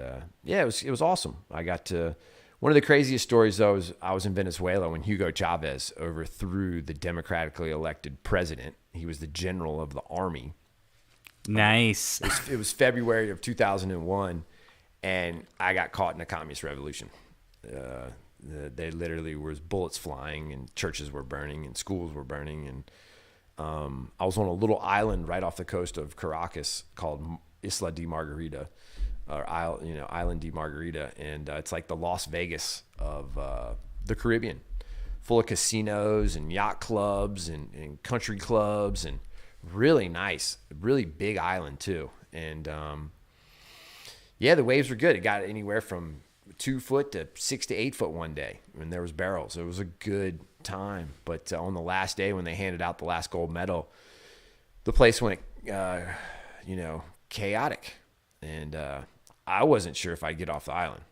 it was awesome. I got to one of the craziest stories though is I was in Venezuela when Hugo Chavez overthrew the democratically elected president. He was the general of the army. Nice. It was February of 2001, and I got caught in a communist revolution. They literally was bullets flying and churches were burning and schools were burning. And I was on a little island right off the coast of Caracas called Isla de Margarita, or Island de Margarita, and it's like the Las Vegas of the Caribbean, full of casinos and yacht clubs and country clubs, and really nice, really big island too. And the waves were good. It got anywhere from 2 foot to 6 to 8 foot one day when there was barrels. It was a good time. But on the last day when they handed out the last gold medal, the place went, chaotic. And I wasn't sure if I'd get off the island.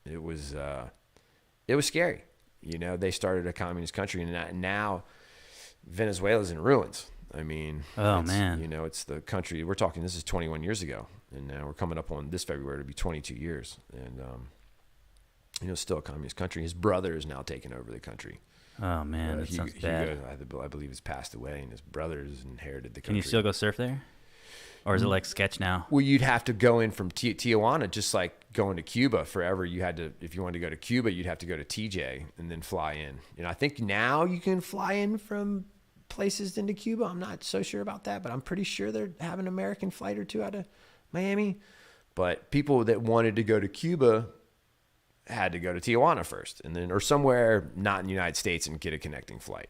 It was scary. They started a communist country, and now Venezuela's in ruins. I mean, man, it's the country we're talking. This is 21 years ago, and now we're coming up on this February to be 22 years, and still a communist country. His brother is now taking over the country. Oh man, that sounds bad. I believe has passed away, and his brother has inherited the country. Can you still go surf there, or is it like sketch now? Well, you'd have to go in from Tijuana, just like going to Cuba. Forever, you had to. If you wanted to go to Cuba, you'd have to go to TJ and then fly in. I think now you can fly in from places into Cuba. I'm not so sure about that, but I'm pretty sure they have an American flight or two out of Miami. But people that wanted to go to Cuba had to go to Tijuana first, and then or somewhere not in the United States and get a connecting flight.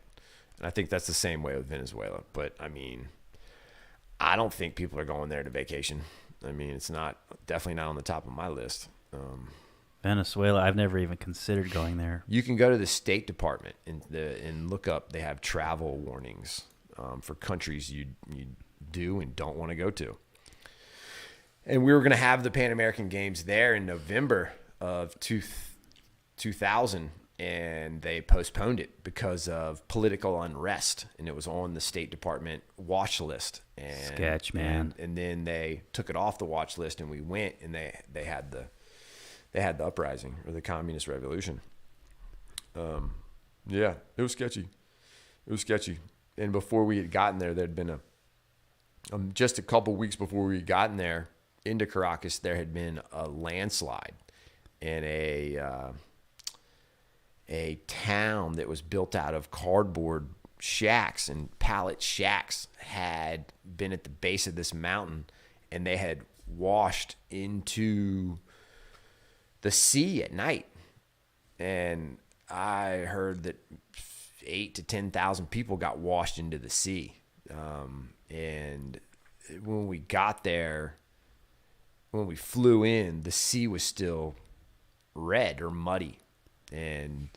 And I think that's the same way with Venezuela. But I mean, I don't think people are going there to vacation. I mean, it's definitely not on the top of my list. Venezuela, I've never even considered going there. You can go to the State Department and look up. They have travel warnings for countries you do and don't want to go to. And we were going to have the Pan American Games there in November of 2000, and they postponed it because of political unrest, and it was on the State Department watch list. And, sketch, man. And then they took it off the watch list, and we went, and they had the uprising or the communist revolution. Yeah, it was sketchy. And before we had gotten there, there'd been just a couple weeks before we had gotten there into Caracas, there had been a landslide in a town that was built out of cardboard shacks, and pallet shacks had been at the base of this mountain, and they had washed into the sea at night. And I heard that 8,000 to 10,000 people got washed into the sea. And when we got there, when we flew in, the sea was still red or muddy. And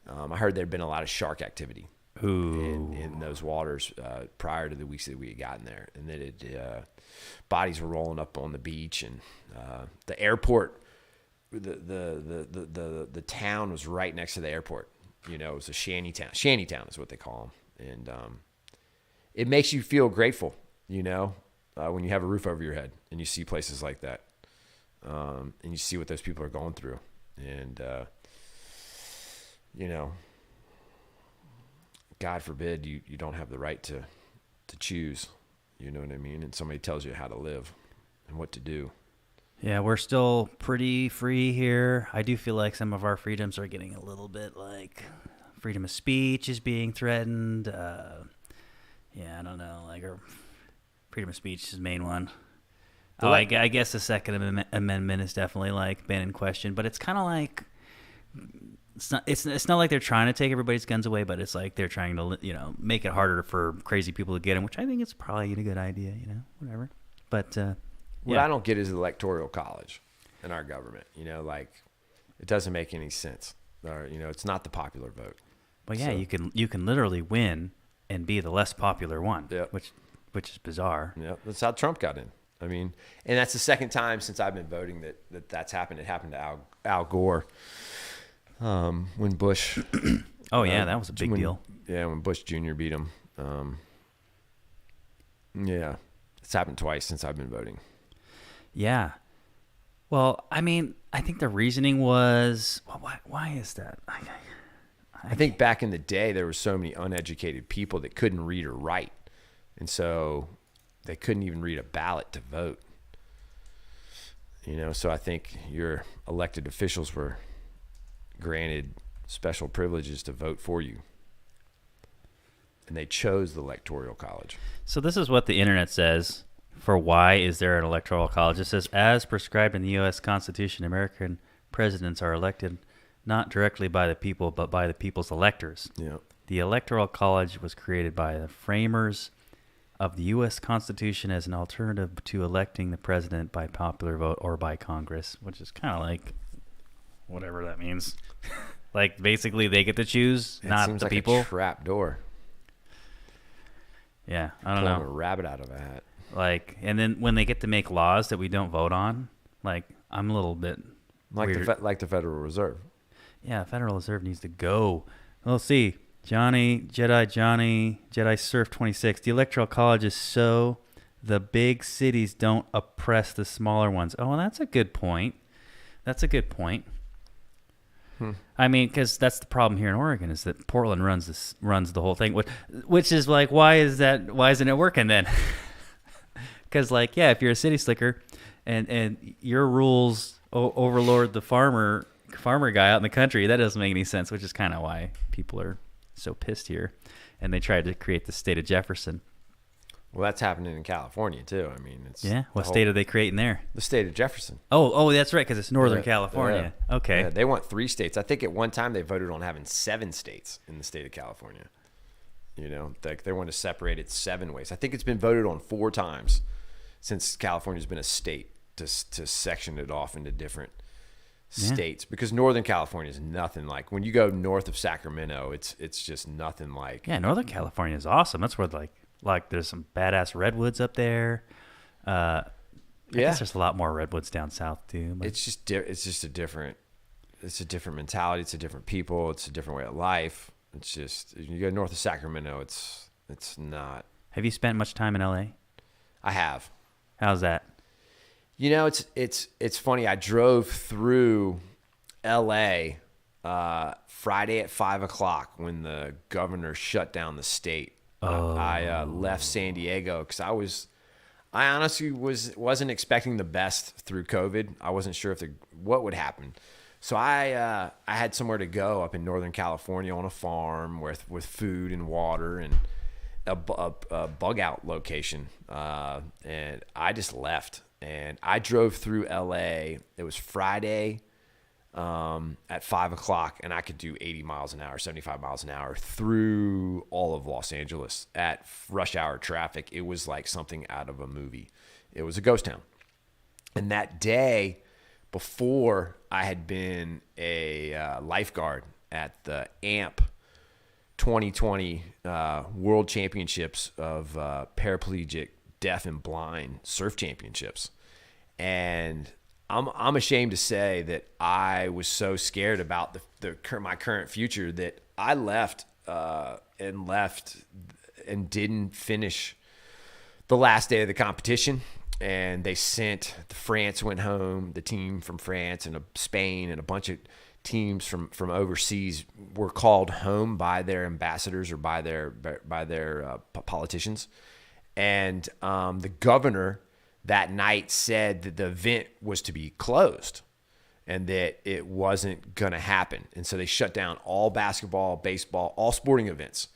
I heard there'd been a lot of shark activity in those waters prior to the weeks that we had gotten there. And that bodies were rolling up on the beach, and the airport, the town was right next to the airport. It was a shanty town. Shanty town is what they call them. And it makes you feel grateful, when you have a roof over your head and you see places like that, and you see what those people are going through. And, God forbid you don't have the right to choose, you know what I mean? And somebody tells you how to live and what to do. Yeah, we're still pretty free here. I do feel like some of our freedoms are getting a little bit like freedom of speech is being threatened. I don't know, like our freedom of speech is the main one. I guess the Second Amendment is definitely like been in question, but it's kind of like it's not like they're trying to take everybody's guns away, but it's like they're trying to make it harder for crazy people to get them, which I think it's probably a good idea, whatever. But what I don't get is the electoral college in our government. Like it doesn't make any sense. Or it's not the popular vote. But yeah, so, you can literally win and be the less popular one, yep. which is bizarre. Yeah, that's how Trump got in. I mean, and that's the second time since I've been voting that's happened. It happened to Al Gore when Bush. Oh yeah, that was a big deal. Yeah, when Bush Jr. beat him. Yeah, it's happened twice since I've been voting. Yeah. Well, I mean, I think the reasoning was, why is that? I think back in the day, there were so many uneducated people that couldn't read or write. And so they couldn't even read a ballot to vote. So I think your elected officials were granted special privileges to vote for you. And they chose the electoral college. So this is what the internet says for why is there an electoral college. It says, as prescribed in the U.S. Constitution, American presidents are elected not directly by the people, but by the people's electors. Yeah. The Electoral College was created by the framers of the U.S. Constitution as an alternative to electing the president by popular vote or by Congress, which is kind of like whatever that means. Like basically they get to choose, It not seems the like people. a trap door. Yeah, I don't Pulling know. a rabbit out of a hat. Like, and then when they get to make laws that we don't vote on, like I'm a little bit Like weird. the Federal Reserve. Yeah, Federal Reserve needs to go. We'll see. Johnny Surf 26. The Electoral College is so the big cities don't oppress the smaller ones. Oh, well, that's a good point. That's a good point. I mean, because that's the problem here in Oregon is that Portland runs the whole thing, which is like, why isn't it working then? Because like, yeah, if you're a city slicker and your rules overlord the farmer guy out in the country, that doesn't make any sense, which is kind of why people are so pissed here. And they tried to create the state of Jefferson. Well, that's happening in California too. I mean, it's What state are they creating there? The state of Jefferson. Oh, that's right, because it's Northern California. Yeah. Okay. Yeah, they want 3 states. I think at one time they voted on having 7 states in the state of California. You know, they want to separate it 7 ways. I think it's been voted on 4 times since California's been a state to section it off into different states, because Northern California is nothing like, when you go north of Sacramento, it's just nothing like. Yeah, Northern California is awesome. That's where like there's some badass redwoods up there. I guess there's a lot more redwoods down south too. But It's just a different mentality. It's a different people. It's a different way of life. It's just, you go north of Sacramento, it's not. have you spent much time in LA? I have. How's that? You know, it's funny. I drove through L.A. Friday at 5:00 when the governor shut down the state. I left San Diego because I honestly wasn't expecting the best through COVID. I wasn't sure what would happen. So I had somewhere to go up in Northern California on a farm with food and water and a bug out location. And I just left. And I drove through LA. It was Friday at 5:00, and I could do 80 miles an hour, 75 miles an hour through all of Los Angeles at rush hour traffic. It was like something out of a movie. It was a ghost town. And that day before, I had been a lifeguard at the AMP 2020 World Championships of Paraplegic Deaf and Blind Surf Championships. And I'm ashamed to say that I was so scared about my current future that I left and didn't finish the last day of the competition. And they France went home, the team from France and Spain and a bunch of teams from overseas were called home by their ambassadors or by their politicians. And the governor that night said that the event was to be closed and that it wasn't going to happen. And so they shut down all basketball, baseball, all sporting events.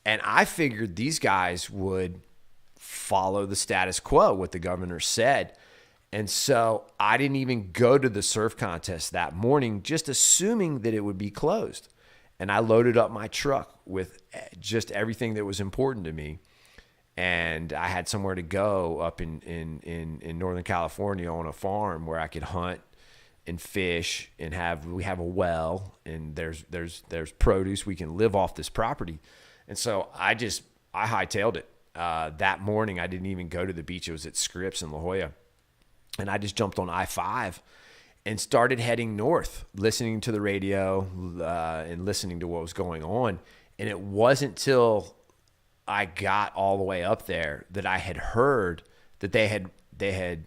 And I figured these guys would follow the status quo, what the governor said. And so I didn't even go to the surf contest that morning, just assuming that it would be closed. And I loaded up my truck with just everything that was important to me. And I had somewhere to go up in Northern California on a farm where I could hunt and fish and we have a well and there's produce. We can live off this property. And so I hightailed it. That morning, I didn't even go to the beach. It was at Scripps in La Jolla. And I just jumped on I-5 and started heading north, listening to the radio and listening to what was going on. And it wasn't till I got all the way up there that I had heard that they had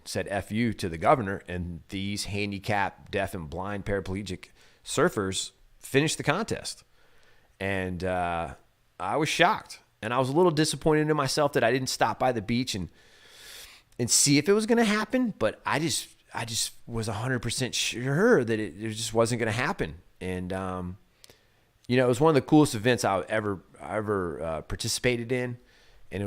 said F you to the governor, and these handicapped, deaf and blind paraplegic surfers finished the contest. And I was shocked. And I was a little disappointed in myself that I didn't stop by the beach and see if it was going to happen. But I just was 100% sure that it just wasn't going to happen. And, it was one of the coolest events I ever participated in. And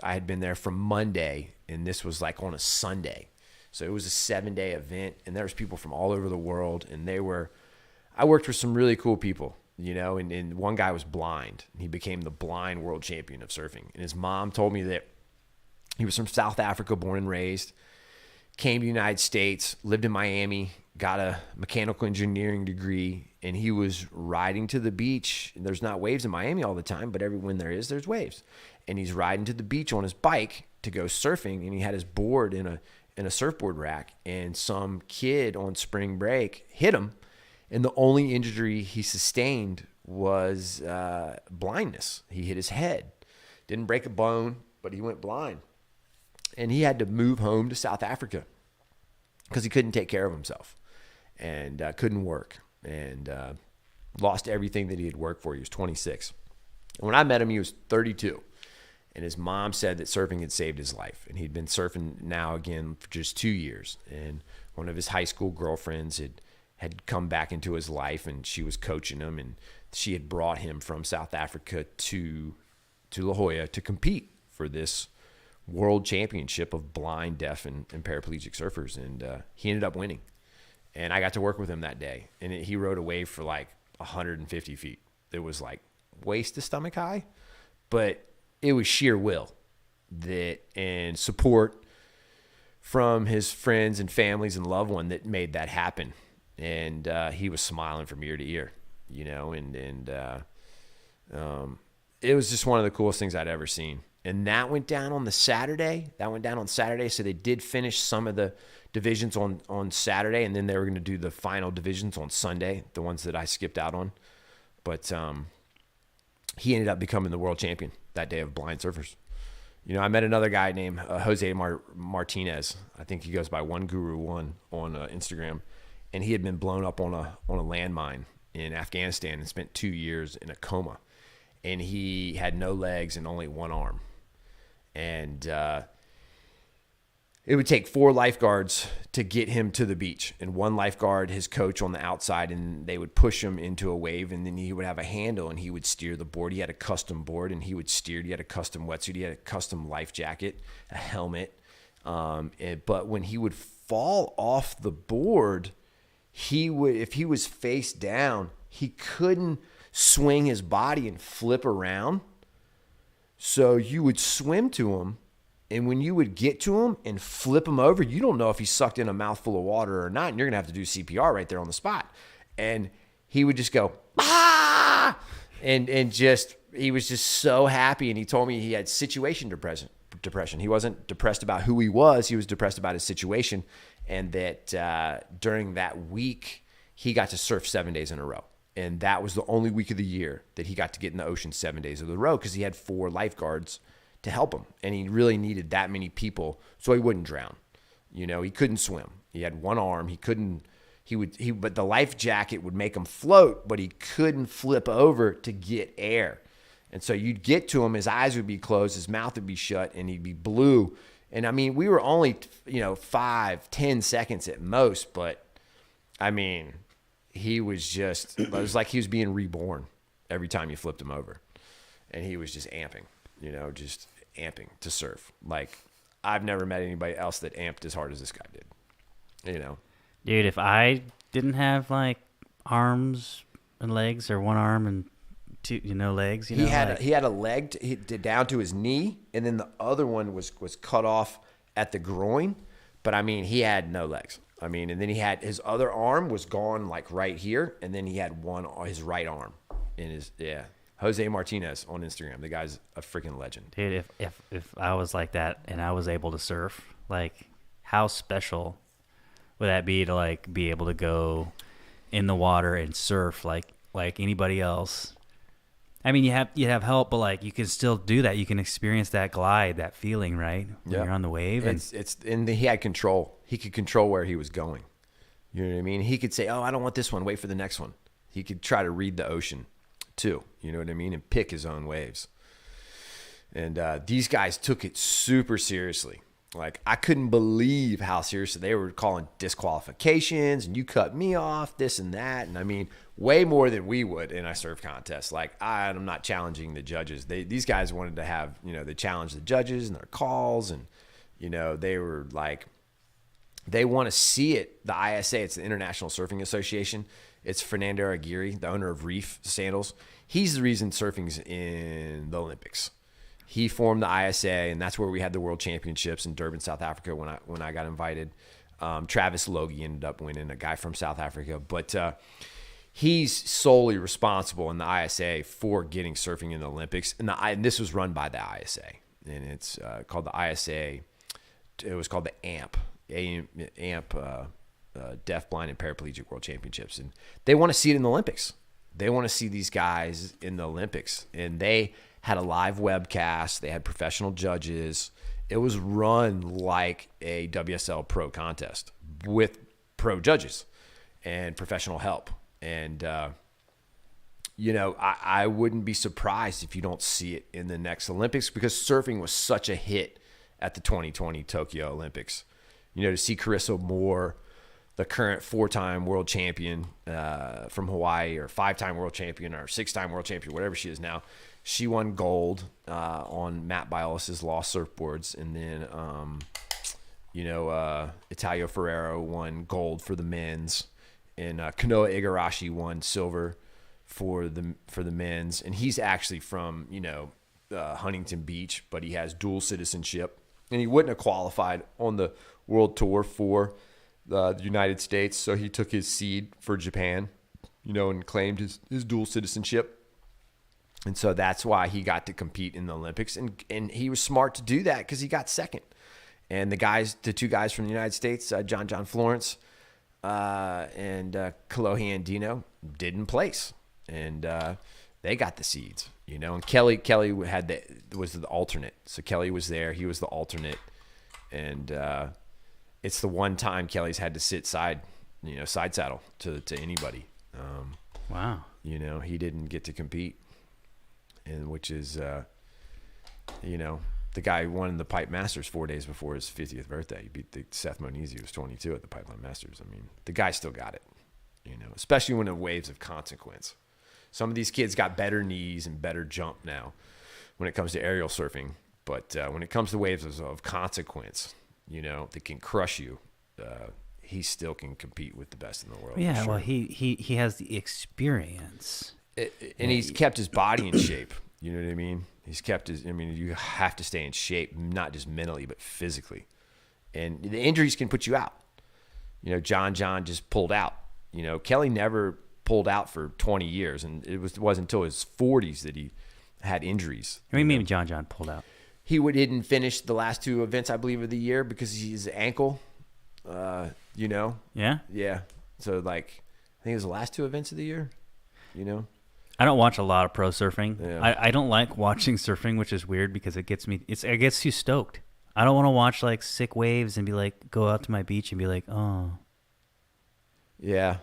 I had been there from Monday, and this was like on a Sunday. So it was a 7-day event, and there was people from all over the world. And I worked with some really cool people. And one guy was blind, and he became the blind world champion of surfing. And his mom told me that he was from South Africa, born and raised, came to the United States, lived in Miami, got a mechanical engineering degree, and he was riding to the beach. And there's not waves in Miami all the time, but when there is, there's waves. And he's riding to the beach on his bike to go surfing, and he had his board in a surfboard rack, and some kid on spring break hit him, and the only injury he sustained was blindness. He hit his head. Didn't break a bone, but he went blind. And he had to move home to South Africa because he couldn't take care of himself and couldn't work, and lost everything that he had worked for. He was 26. And when I met him, he was 32. And his mom said that surfing had saved his life. And he'd been surfing now again for just 2 years. And one of his high school girlfriends had come back into his life, and she was coaching him. And she had brought him from South Africa to La Jolla to compete for this world championship of blind, deaf, and paraplegic surfers. And he ended up winning. And I got to work with him that day. And he rode a wave for like 150 feet. It was like waist to stomach high. But it was sheer will and support from his friends and families and loved one that made that happen. And he was smiling from ear to ear, and it was just one of the coolest things I'd ever seen. And that went down on Saturday. So they did finish some of the divisions on Saturday, and then they were going to do the final divisions on Sunday, the ones that I skipped out on. But he ended up becoming the world champion that day of blind surfers. I met another guy named Jose Martinez. I think he goes by One Guru One on Instagram, and he had been blown up on a landmine in Afghanistan and spent 2 years in a coma, and he had no legs and only one arm, and it would take 4 lifeguards to get him to the beach, and one lifeguard, his coach, on the outside, and they would push him into a wave, and then he would have a handle, and he would steer the board. He had a custom board, and he would steer. He had a custom wetsuit. He had a custom life jacket, a helmet. But when he would fall off the board, if he was face down, he couldn't swing his body and flip around. So you would swim to him, and when you would get to him and flip him over, you don't know if he sucked in a mouthful of water or not, and you're going to have to do CPR right there on the spot. And he would just go, ah! And he was just so happy, and he told me he had situation depression. He wasn't depressed about who he was depressed about his situation, and that during that week, he got to surf 7 days in a row. And that was the only week of the year that he got to get in the ocean 7 days in a row because he had 4 lifeguards to help him. And he really needed that many people so he wouldn't drown. He couldn't swim. He had one arm. But the life jacket would make him float, but he couldn't flip over to get air. And so you'd get to him, his eyes would be closed, his mouth would be shut, and he'd be blue. And I mean, we were only, 5-10 seconds at most, but I mean, it was like he was being reborn every time you flipped him over. And he was just amping, just amping to surf. Like, I've never met anybody else that amped as hard as this guy did, Dude, if I didn't have like arms and legs, or one arm and two, legs, he had a leg down to his knee, and then the other one was cut off at the groin. But I mean, he had no legs. I mean, and then he had his other arm was gone like right here, and then he had his right arm in his Jose Martinez on Instagram. The guy's a freaking legend. Dude, if I was like that and I was able to surf, like, how special would that be to like be able to go in the water and surf like anybody else? I mean, you have help, but like you can still do that. You can experience that glide, that feeling, right? When you're on the wave. And he had control. He could control where he was going. You know what I mean? He could say, "Oh, I don't want this one. Wait for the next one." He could try to read the ocean too. You know what I mean? And pick his own waves. And these guys took it super seriously. Like, I couldn't believe how seriously they were calling disqualifications, and you cut me off, this and that. And I mean, way more than we would in a surf contest. Like, I'm not challenging the judges. These guys wanted to have, they challenged the judges and their calls, and, they were like, they want to see it. The ISA, it's the International Surfing Association. It's Fernando Aguirre, the owner of Reef Sandals. He's the reason surfing's in the Olympics. He formed the ISA, and that's where we had the World Championships in Durban, South Africa when I got invited. Travis Logie ended up winning, a guy from South Africa. But he's solely responsible in the ISA for getting surfing in the Olympics. And this was run by the ISA. And it's called the ISA. It was called the AMP, Deaf, Blind, and Paraplegic World Championships. And they want to see it in the Olympics. They want to see these guys in the Olympics. And they had a live webcast. They had professional judges. It was run like a WSL pro contest with pro judges and professional help. And, I wouldn't be surprised if you don't see it in the next Olympics, because surfing was such a hit at the 2020 Tokyo Olympics. To see Carissa Moore, the current 4-time world champion from Hawaii, or 5-time world champion, or 6-time world champion, whatever she is now. She won gold on Matt Biolis's Lost Surfboards. And then, Italio Ferrero won gold for the men's. And Kanoa Igarashi won silver for the men's. And he's actually from, Huntington Beach, but he has dual citizenship. And he wouldn't have qualified on the world tour for the United States. So he took his seed for Japan, and claimed his dual citizenship. And so that's why he got to compete in the Olympics. And he was smart to do that because he got second. And the 2 guys from the United States, John Florence and Kalohi Andino, didn't place. And they got the seeds, And Kelly was the alternate. So Kelly was there. He was the alternate. And it's the one time Kelly's had to sit side saddle to anybody. Wow. He didn't get to compete. And which is, the guy who won the Pipe Masters 4 days before his 50th birthday. He beat Seth Moniz, who was 22 at the Pipeline Masters. I mean, the guy still got it, especially when the waves of consequence. Some of these kids got better knees and better jump now when it comes to aerial surfing. But when it comes to waves of consequence, that can crush you, he still can compete with the best in the world. Yeah, sure. well, he has the experience. And he's kept his body in shape. You know what I mean? You have to stay in shape, not just mentally, but physically. And the injuries can put you out. John just pulled out. Kelly never pulled out for 20 years. And it wasn't until his 40s that he had injuries. What do you mean John pulled out? He didn't finish the last 2 events, I believe, of the year because his ankle, Yeah? Yeah. So, I think it was the last 2 events of the year, I don't watch a lot of pro surfing. Yeah. I don't like watching surfing, which is weird because it gets too stoked. I don't want to watch sick waves and be go out to my beach and be oh. Yeah.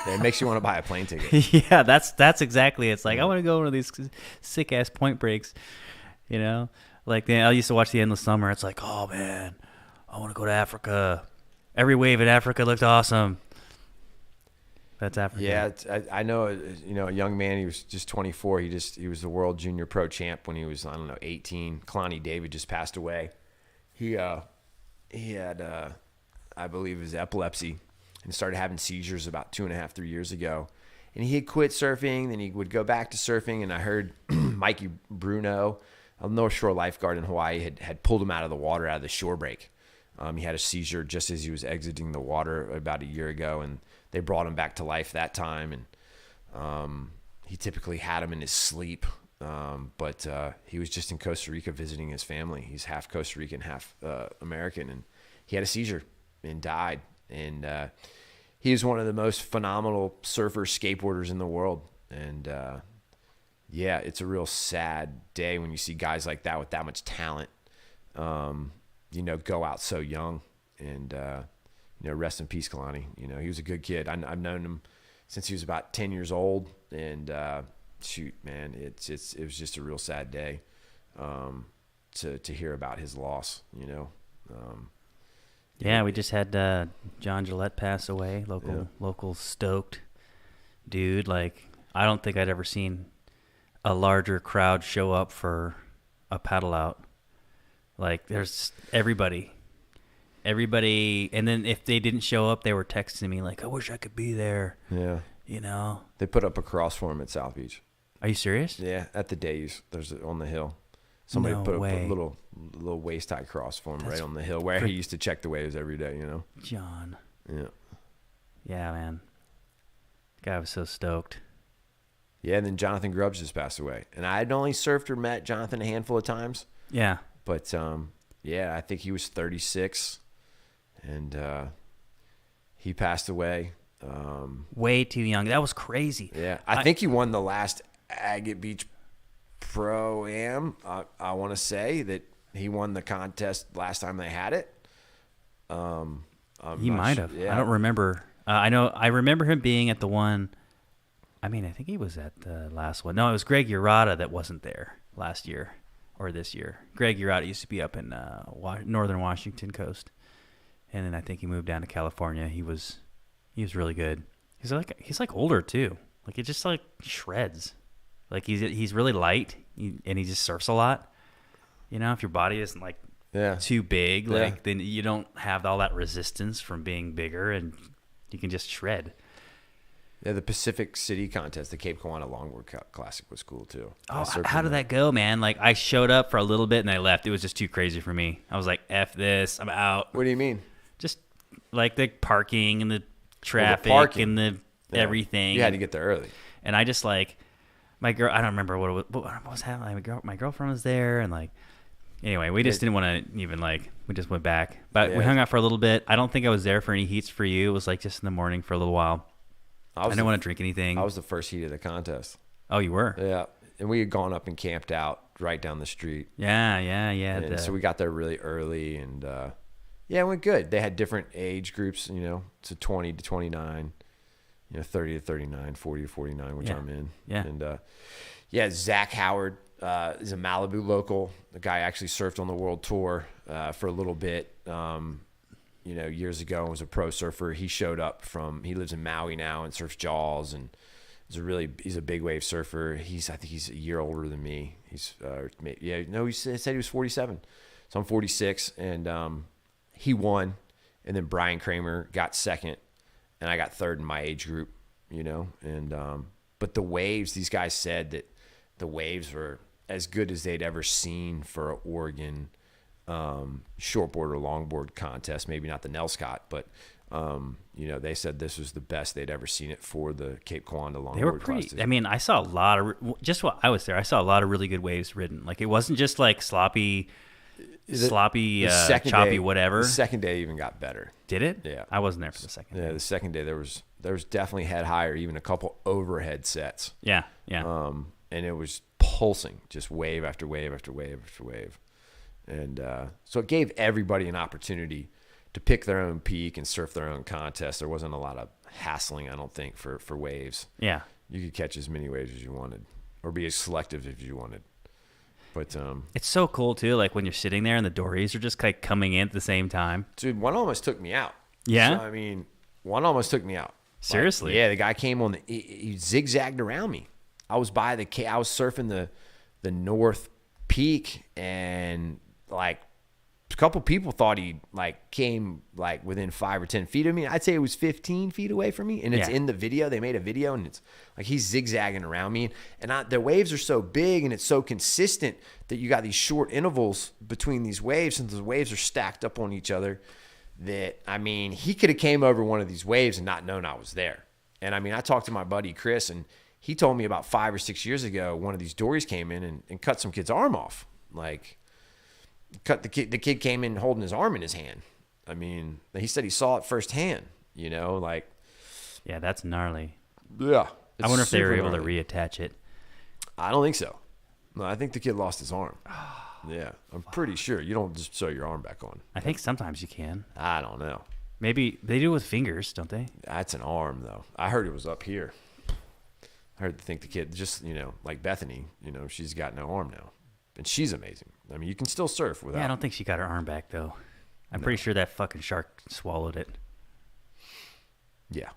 It makes you want to buy a plane ticket. Yeah, that's exactly it. It's I want to go to these sick ass point breaks, I used to watch the Endless Summer. It's oh man, I want to go to Africa. Every wave in Africa looked awesome. That's Africa. Yeah, I know. A young man. He was just 24. He was the world junior pro champ when he was 18. Kalani David just passed away. He had I believe his epilepsy and started having seizures about 2.5, 3 years ago. And he had quit surfing. Then he would go back to surfing. And I heard Mikey Bruno, a North Shore lifeguard in Hawaii, had pulled him out of the water, out of the shore break. He had a seizure just as he was exiting the water about a year ago, and they brought him back to life that time. And he typically had him in his sleep, but he was just in Costa Rica visiting his family. He's half Costa Rican, half American, and he had a seizure and died. And he was one of the most phenomenal surfers, skateboarders in the world. And it's a real sad day when you see guys like that with that much talent go out so young. And rest in peace, Kalani. He was a good kid. I've known him since he was about 10 years old. And shoot, man, it was just a real sad day to hear about his loss. Yeah, we just had John Gillette pass away. Local stoked dude. I don't think I'd ever seen a larger crowd show up for a paddle out. There's everybody, and then if they didn't show up, they were texting me I wish I could be there. Yeah. They put up a cross for him at South Beach. Are you serious? Yeah, at the Days. There's on the hill. Somebody No put a way. little waist high cross for him right on the hill where he used to check the waves every day, you know? John. Yeah. Yeah, man. Guy was so stoked. Yeah, and then Jonathan Grubbs just passed away. And I had only surfed or met Jonathan a handful of times. Yeah. But, yeah, I think he was 36. And he passed away. Way too young. That was crazy. Yeah, I think he won the last Agate Beach Pro-Am. I want to say that he won the contest last time they had it. He might have. Yeah. I don't remember. I remember him being at the one. I mean, I think he was at the last one. No, it was Greg Urata that wasn't there last year or this year. Greg Urata used to be up in northern Washington coast, and then I think he moved down to California. He was really good. He's like older too. Like it just like shreds. Like he's really light and he just surfs a lot. You know, if your body isn't like too big, like then you don't have all that resistance from being bigger, and you can just shred. Yeah, the Pacific City contest, the Cape Kiwanis Longboard Classic was cool too. Oh, how did that go, man? Like I showed up for a little bit and I left. It was just too crazy for me. I was like, F this, I'm out. What do you mean? Just like the parking and the traffic and the everything. You had to get there early. And I just like my girl. I don't remember what was happening. My girlfriend was there, and like anyway, we just didn't want to even like. We just went back, but we hung out for a little bit. I don't think I was there for any heats for you. It was like just in the morning for a little while. I didn't want to drink anything. I was the first heat of the contest. Oh, you were? Yeah, and we had gone up and camped out right down the street. Yeah. And so we got there really early, and it went good. They had different age groups, you know, to 20 to 29. 30 to 39, 40 to 49, which I'm in. Yeah. And Zach Howard is a Malibu local. The guy actually surfed on the world tour for a little bit, years ago, and was a pro surfer. He he lives in Maui now and surfs Jaws, and he's a big wave surfer. I think he's a year older than me. He said he was 47. So I'm 46, and he won, and then Brian Kramer got second. And I got third in my age group, but the waves, these guys said that the waves were as good as they'd ever seen for an Oregon shortboard or longboard contest. Maybe not the Nelscott, but they said this was the best they'd ever seen it for the Cape Kiwanis longboard. They were pretty. Classes. I mean, I saw a lot of just while I was there. I saw a lot of really good waves ridden. Like it wasn't just like sloppy, choppy, whatever. The second day even got better. Did it? Yeah. I wasn't there for the second day. Yeah, the second day there was definitely head higher, even a couple overhead sets. Yeah. And it was pulsing, just wave after wave after wave after wave. And so it gave everybody an opportunity to pick their own peak and surf their own contest. There wasn't a lot of hassling, I don't think, for waves. Yeah. You could catch as many waves as you wanted or be as selective as you wanted. But it's so cool too, like when you're sitting there and the dories are just like coming in at the same time. Dude, one almost took me out. Yeah? So, I mean, one almost took me out. Seriously? The guy came on he zigzagged around me. I was surfing the North Peak, and like a couple people thought he like came like within 5 or 10 feet of me. I'd say it was 15 feet away from me, and it's in the video. They made a video, and it's like he's zigzagging around me, and the waves are so big and it's so consistent that you got these short intervals between these waves, and the waves are stacked up on each other. That I mean, he could have came over one of these waves and not known I was there. And I mean, I talked to my buddy Chris, and he told me about 5 or 6 years ago, one of these dories came in and cut some kid's arm off. Like, the kid came in holding his arm in his hand. I mean, he said he saw it firsthand, like. Yeah, that's gnarly. Yeah. I wonder if they were able to reattach it. I don't think so. No, I think the kid lost his arm. Yeah, I'm pretty sure. You don't just sew your arm back on. I think sometimes you can. I don't know. Maybe they do it with fingers, don't they? That's an arm, though. I heard it was up here. I think the kid just, like Bethany, she's got no arm now. And she's amazing. I mean, you can still surf without. Yeah, I don't think she got her arm back, though. I'm pretty sure that fucking shark swallowed it. Yeah.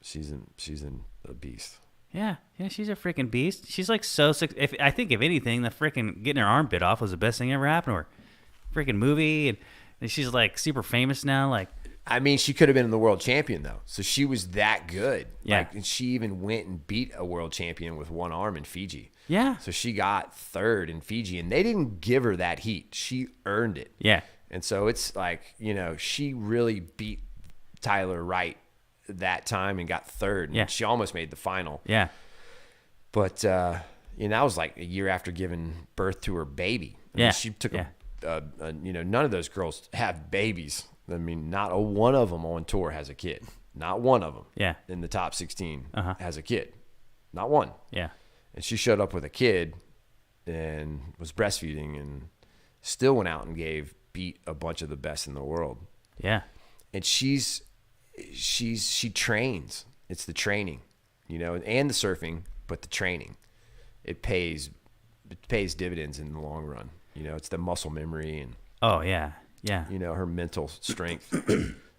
She's in a beast. Yeah, she's a freaking beast. She's like so sick. I think if anything, the freaking getting her arm bit off was the best thing ever happened to her. Freaking movie, and she's like super famous now. Like, I mean, she could have been the world champion though. So she was that good. Yeah. Like, and she even went and beat a world champion with one arm in Fiji. Yeah. So she got third in Fiji, and they didn't give her that heat. She earned it. Yeah. And so it's like, she really beat Tyler Wright that time and got third. And Yeah. she almost made the final. Yeah. But, that was like a year after giving birth to her baby. I mean, Yeah. she took Yeah. none of those girls have babies. I mean, not a one of them on tour has a kid. Not one of them. Yeah. In the top 16 Uh-huh. has a kid. Not one. Yeah. And she showed up with a kid and was breastfeeding and still went out and beat a bunch of the best in the world. Yeah. And she trains. It's the training, and the surfing, but the training. It pays dividends in the long run. It's the muscle memory and Oh, yeah. Yeah. her mental strength.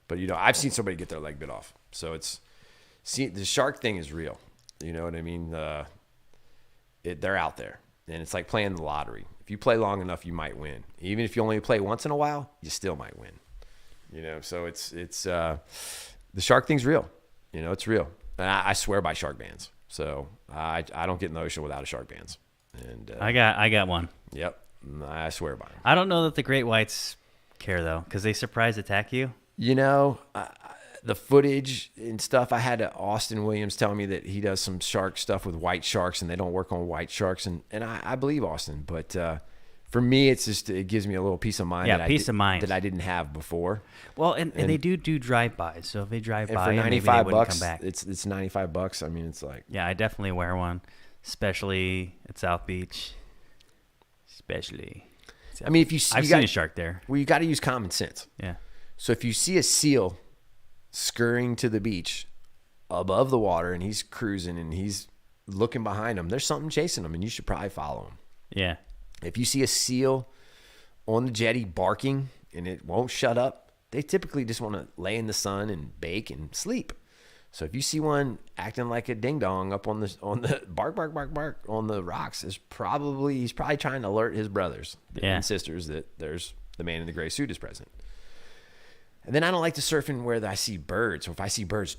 But I've seen somebody get their leg bit off. So the shark thing is real. You know what I mean? They're out there, and it's like playing the lottery. If you play long enough, you might win. Even if you only play once in a while, you still might win. So it's the shark thing's real. It's real. And I swear by shark bans. So I don't get in the ocean without a shark bans. And I got one. Yep, I swear by them. I don't know that the great whites care though, because they surprise attack you. The footage and stuff, I had Austin Williams tell me that he does some shark stuff with white sharks and they don't work on white sharks. And I believe Austin, but for me, it gives me a little peace of mind. Yeah, of mind that I didn't have before. Well, and they do drive-bys. So if they drive by, for maybe they $95, wouldn't come back. it's $95. I mean, it's like, Yeah, I definitely wear one, especially at South Beach. I mean, if you see, I've seen a shark there. Well, you got to use common sense. Yeah. So if you see a seal scurrying to the beach above the water and he's cruising and he's looking behind him, there's something chasing him, and you should probably follow him. Yeah. If you see a seal on the jetty barking and it won't shut up, they typically just want to lay in the sun and bake and sleep. So if you see one acting like a ding dong up on the bark on the rocks, he's probably trying to alert his brothers and sisters that there's the man in the gray suit is present. And then I don't like to surf in where I see birds. So if I see birds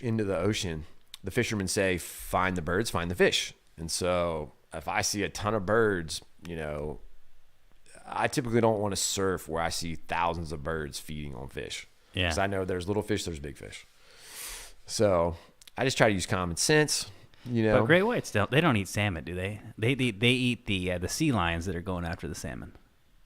into the ocean, the fishermen say, find the birds, find the fish. And so if I see a ton of birds, I typically don't want to surf where I see thousands of birds feeding on fish. Yeah. Because I know there's little fish, there's big fish. So I just try to use common sense. But great whites they don't eat salmon, do they? They eat the sea lions that are going after the salmon.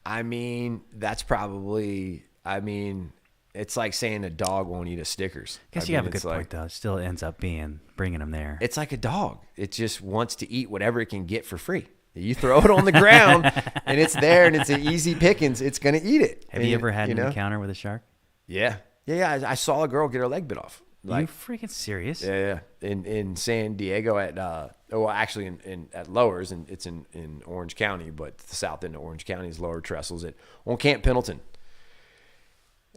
I mean, that's probably. I mean, it's like saying a dog won't eat a Snickers. Guess you have a good point though. It still ends up bringing them there. It's like a dog. It just wants to eat whatever it can get for free. You throw it on the ground and it's there and it's an easy pickings. It's going to eat it. Have you ever had an encounter with a shark? Yeah. I saw a girl get her leg bit off. Are you freaking serious? Yeah. In San Diego at actually at Lowers, and it's in Orange County, but the south end of Orange County is Lower Trestles on Camp Pendleton.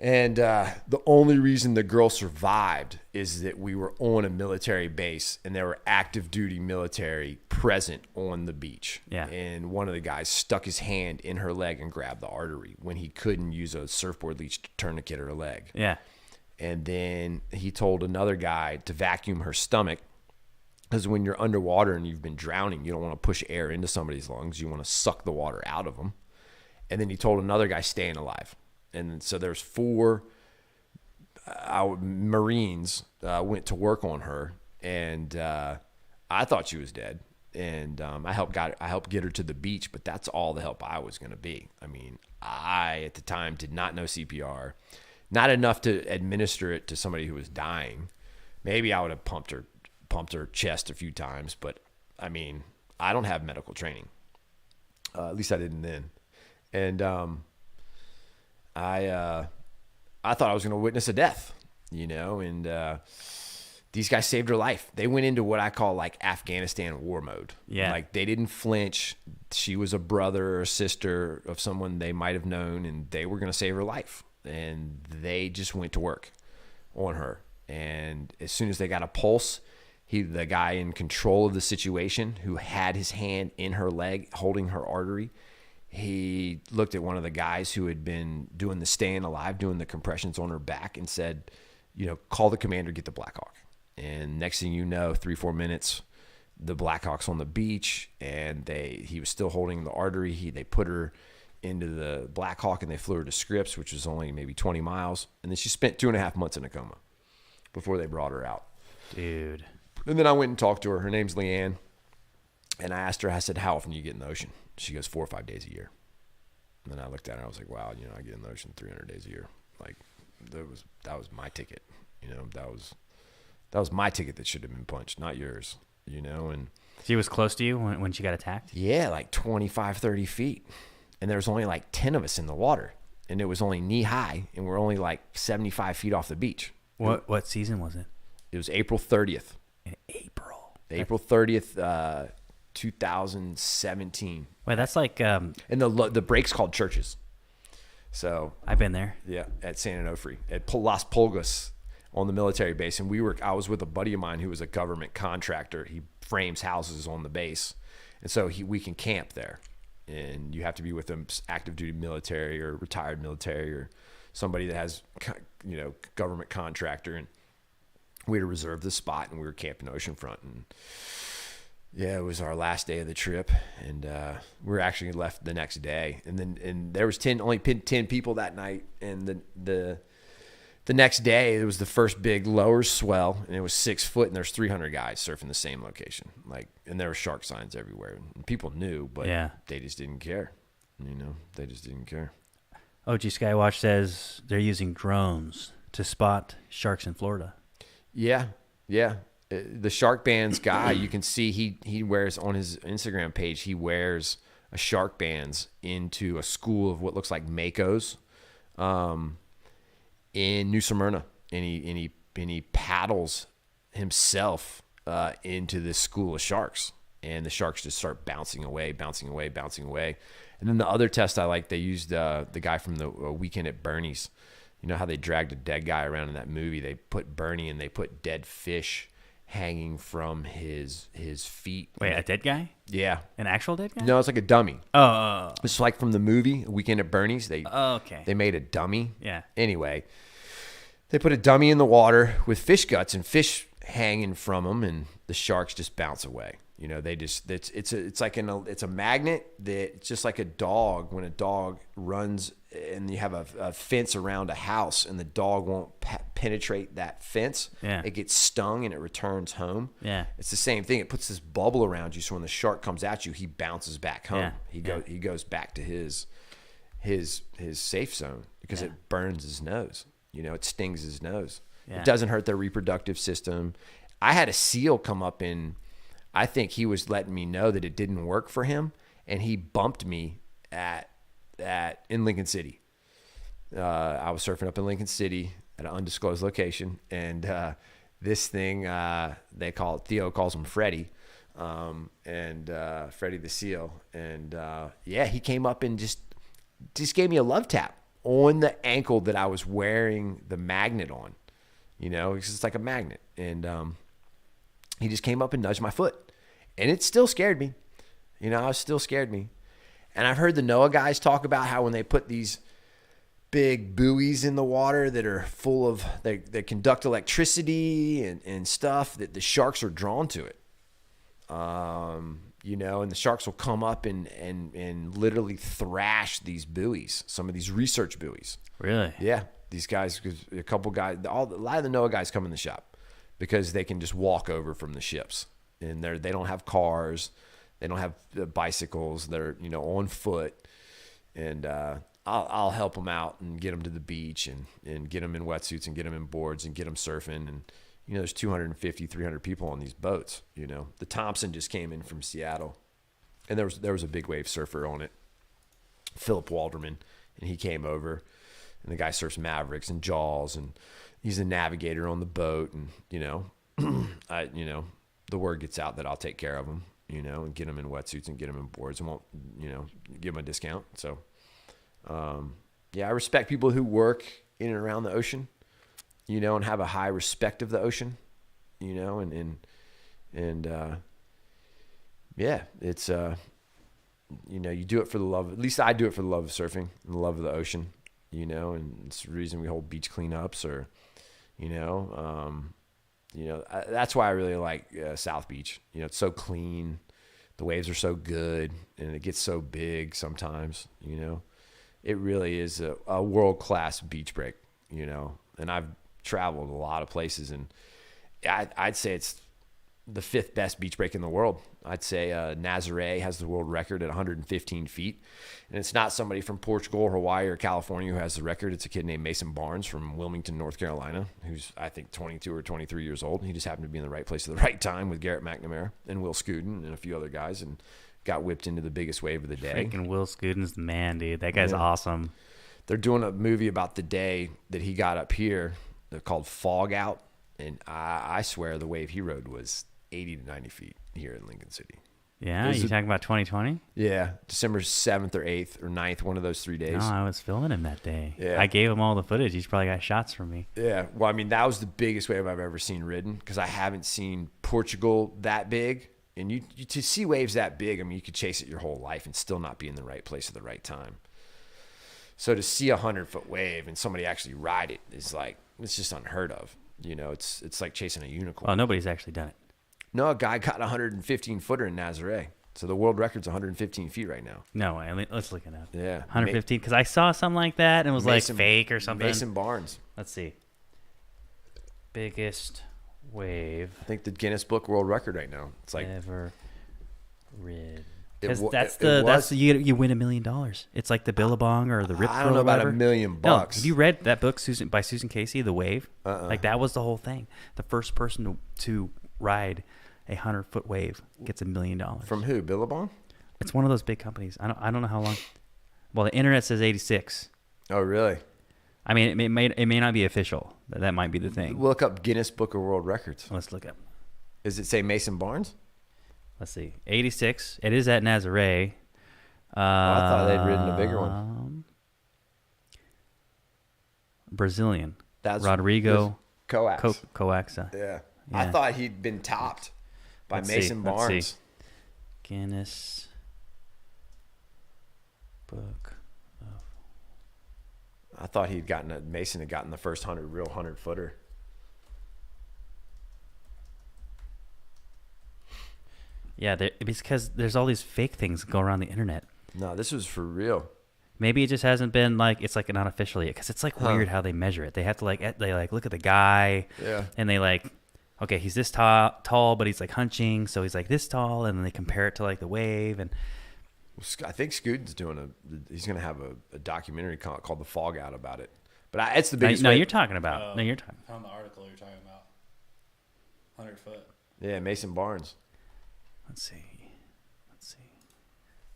And the only reason the girl survived is that we were on a military base and there were active duty military present on the beach. Yeah. And one of the guys stuck his hand in her leg and grabbed the artery when he couldn't use a surfboard leash to tourniquet her leg. Yeah. And then he told another guy to vacuum her stomach, because when you're underwater and you've been drowning, you don't want to push air into somebody's lungs. You want to suck the water out of them. And then he told another guy, staying alive. And so there's 4 Marines went to work on her, and I thought she was dead. And I helped get her to the beach, but that's all the help I was going to be. I mean, I at the time did not know CPR, not enough to administer it to somebody who was dying. Maybe I would have pumped her chest a few times, but I mean, I don't have medical training. At least I didn't then. And I thought I was going to witness a death, and these guys saved her life. They went into what I call like Afghanistan war mode. Yeah. Like they didn't flinch. She was a brother or sister of someone they might have known, and they were going to save her life. And they just went to work on her. And as soon as they got a pulse, the guy in control of the situation who had his hand in her leg holding her artery, he looked at one of the guys who had been doing the staying alive, doing the compressions on her back, and said, call the commander, get the Black Hawk. And next thing you know, 3-4 minutes, the Black Hawk's on the beach, and he was still holding the artery. They put her into the Black Hawk, and they flew her to Scripps, which was only maybe 20 miles. And then she spent 2.5 months in a coma before they brought her out. Dude. And then I went and talked to her. Her name's Leanne. And I asked her, I said, how often do you get in the ocean? She goes, 4 or 5 days a year. And then I looked at her, and I was like, wow, I get in the ocean 300 days a year. Like, that was my ticket. That was my ticket that should have been punched, not yours, And She was close to you when she got attacked? yeah, like 25, 30 feet. And there was only like 10 of us in the water. And it was only knee high, and we're only like 75 feet off the beach. What season was it? It was April 30th. In April. April 30th, 2017. Wait, that's like And the break's called Churches. So I've been there. yeah, at San Onofre, at Las Pulgas on the military base. And I was with a buddy of mine who was a government contractor. He frames houses on the base. And so we can camp there. And you have to be with an active duty military or retired military or somebody that has, government contractor. And we had to reserve the spot, and we were camping oceanfront. And yeah, it was our last day of the trip, and we were actually left the next day. And there was only 10 people that night, and the next day it was the first big lower swell, and it was 6 foot, and there's 300 guys surfing the same location, and there were shark signs everywhere, and people knew, but they just didn't care. They just didn't care. OG Skywatch says they're using drones to spot sharks in Florida. Yeah. The shark bands guy, you can see he wears on his Instagram page, he wears a shark bands into a school of what looks like Makos in New Smyrna, and he paddles himself into this school of sharks, and the sharks just start bouncing away. And then the other test I like, they used the guy from the Weekend at Bernie's. You know how they dragged a dead guy around in that movie? They put Bernie, and they put dead fish hanging from his feet. Wait, a dead guy? Yeah. An actual dead guy? No, it's like a dummy. Oh. It's like from the movie Weekend at Bernie's. Okay. They made a dummy. Yeah. Anyway, they put a dummy in the water with fish guts and fish hanging from them, and the sharks just bounce away. It's a magnet that it's just like a dog. When a dog runs and you have a fence around a house and the dog won't penetrate that fence, it gets stung and it returns home. Yeah, it's the same thing. It puts this bubble around you, so when the shark comes at you, he bounces back home. He goes back to his safe zone because it burns his nose. It stings his nose. It doesn't hurt their reproductive system. I had a seal come up in. I think he was letting me know that it didn't work for him, and he bumped me in Lincoln City. I was surfing up in Lincoln City at an undisclosed location, and this thing Theo calls him Freddie, and Freddie the Seal, and he came up and just gave me a love tap on the ankle that I was wearing the magnet on. It's just like a magnet, and he just came up and nudged my foot, and it still scared me. It still scared me. And I've heard the NOAA guys talk about how when they put these big buoys in the water that are full of, they conduct electricity and stuff, that the sharks are drawn to it. And the sharks will come up and literally thrash these buoys, some of these research buoys. Really? Yeah. These guys, a couple guys, a lot of the NOAA guys come in the shop because they can just walk over from the ships, and they don't have cars, they don't have bicycles, they're on foot, and I'll help them out and get them to the beach and get them in wetsuits and get them in boards and get them surfing, and there's 250, 300 people on these boats. The Thompson just came in from Seattle, and there was a big wave surfer on it, Philip Walderman, and he came over, and the guy surfs Mavericks and Jaws, and he's a navigator on the boat, and the word gets out that I'll take care of them, and get them in wetsuits and get them in boards, and won't give them a discount. So I respect people who work in and around the ocean, and have a high respect of the ocean, it's you do it for the love. At least I do it for the love of surfing and the love of the ocean. And it's the reason we hold beach cleanups, or that's why I really like South Beach. It's so clean, the waves are so good, and it gets so big sometimes. It really is a world-class beach break. And I've traveled a lot of places, and I'd say it's the 5th best beach break in the world. I'd say Nazaré has the world record at 115 feet. And it's not somebody from Portugal or Hawaii or California who has the record. It's a kid named Mason Barnes from Wilmington, North Carolina, who's, I think, 22 or 23 years old. He just happened to be in the right place at the right time with Garrett McNamara and Will Scuden and a few other guys, and got whipped into the biggest wave of the day. Freaking Will Scuden's the man, dude. That guy's awesome. They're doing a movie about the day that he got up here. They're called Fog Out. And I swear the wave he rode was 80 to 90 feet here in Lincoln City. Yeah, you talking about 2020? Yeah, December 7th or 8th or 9th, one of those 3 days. No, I was filming him that day. Yeah. I gave him all the footage. He's probably got shots from me. Yeah, well, I mean, that was the biggest wave I've ever seen ridden, because I haven't seen Portugal that big. And you to see waves that big, I mean, you could chase it your whole life and still not be in the right place at the right time. So to see 100-foot wave and somebody actually ride it is like, it's just unheard of. It's like chasing a unicorn. Oh, nobody's actually done it. No, a guy got a 115-footer in Nazaré. So the world record's 115 feet right now. No way. Let's look it up. Yeah. 115, because I saw something like that and it was like fake or something. Mason Barnes. Let's see. Biggest wave I think the Guinness Book World Record right now. It's like ever rid. That's you win $1 million. It's like the Billabong or the Rip Curl. I don't know about $1 million bucks. No, have you read that book by Susan Casey, The Wave? Uh-uh. That was the whole thing. The first person to ride a 100-foot wave gets $1 million. From who? Billabong? It's one of those big companies. I don't know how long. Well, the internet says 86. Oh, really? I mean, it may not be official. That might be the thing. Look up Guinness Book of World Records. Let's look up. Does it say Mason Barnes? Let's see. 86. It is at Nazaré. I thought they'd ridden a bigger one. Brazilian. That's Rodrigo Coax. Coaxa. Yeah. Yeah. I thought he'd been topped by Mason Barnes. Let's see. Guinness Book. I thought Mason had gotten the first 100-footer. Yeah, because there's all these fake things that go around the internet. No, this was for real. Maybe it just hasn't been it's like not official yet, because it's like weird how they measure it. They have to look at the guy, and they okay, he's this tall, but he's like hunching, so he's like this tall, and then they compare it to like the wave. And I think Scuden's he's going to have a documentary called The Fog Out about it. But it's the biggest. No, you're talking about. No, you're talking. I found the article you're talking about. 100 foot. Yeah, Mason Barnes. Let's see.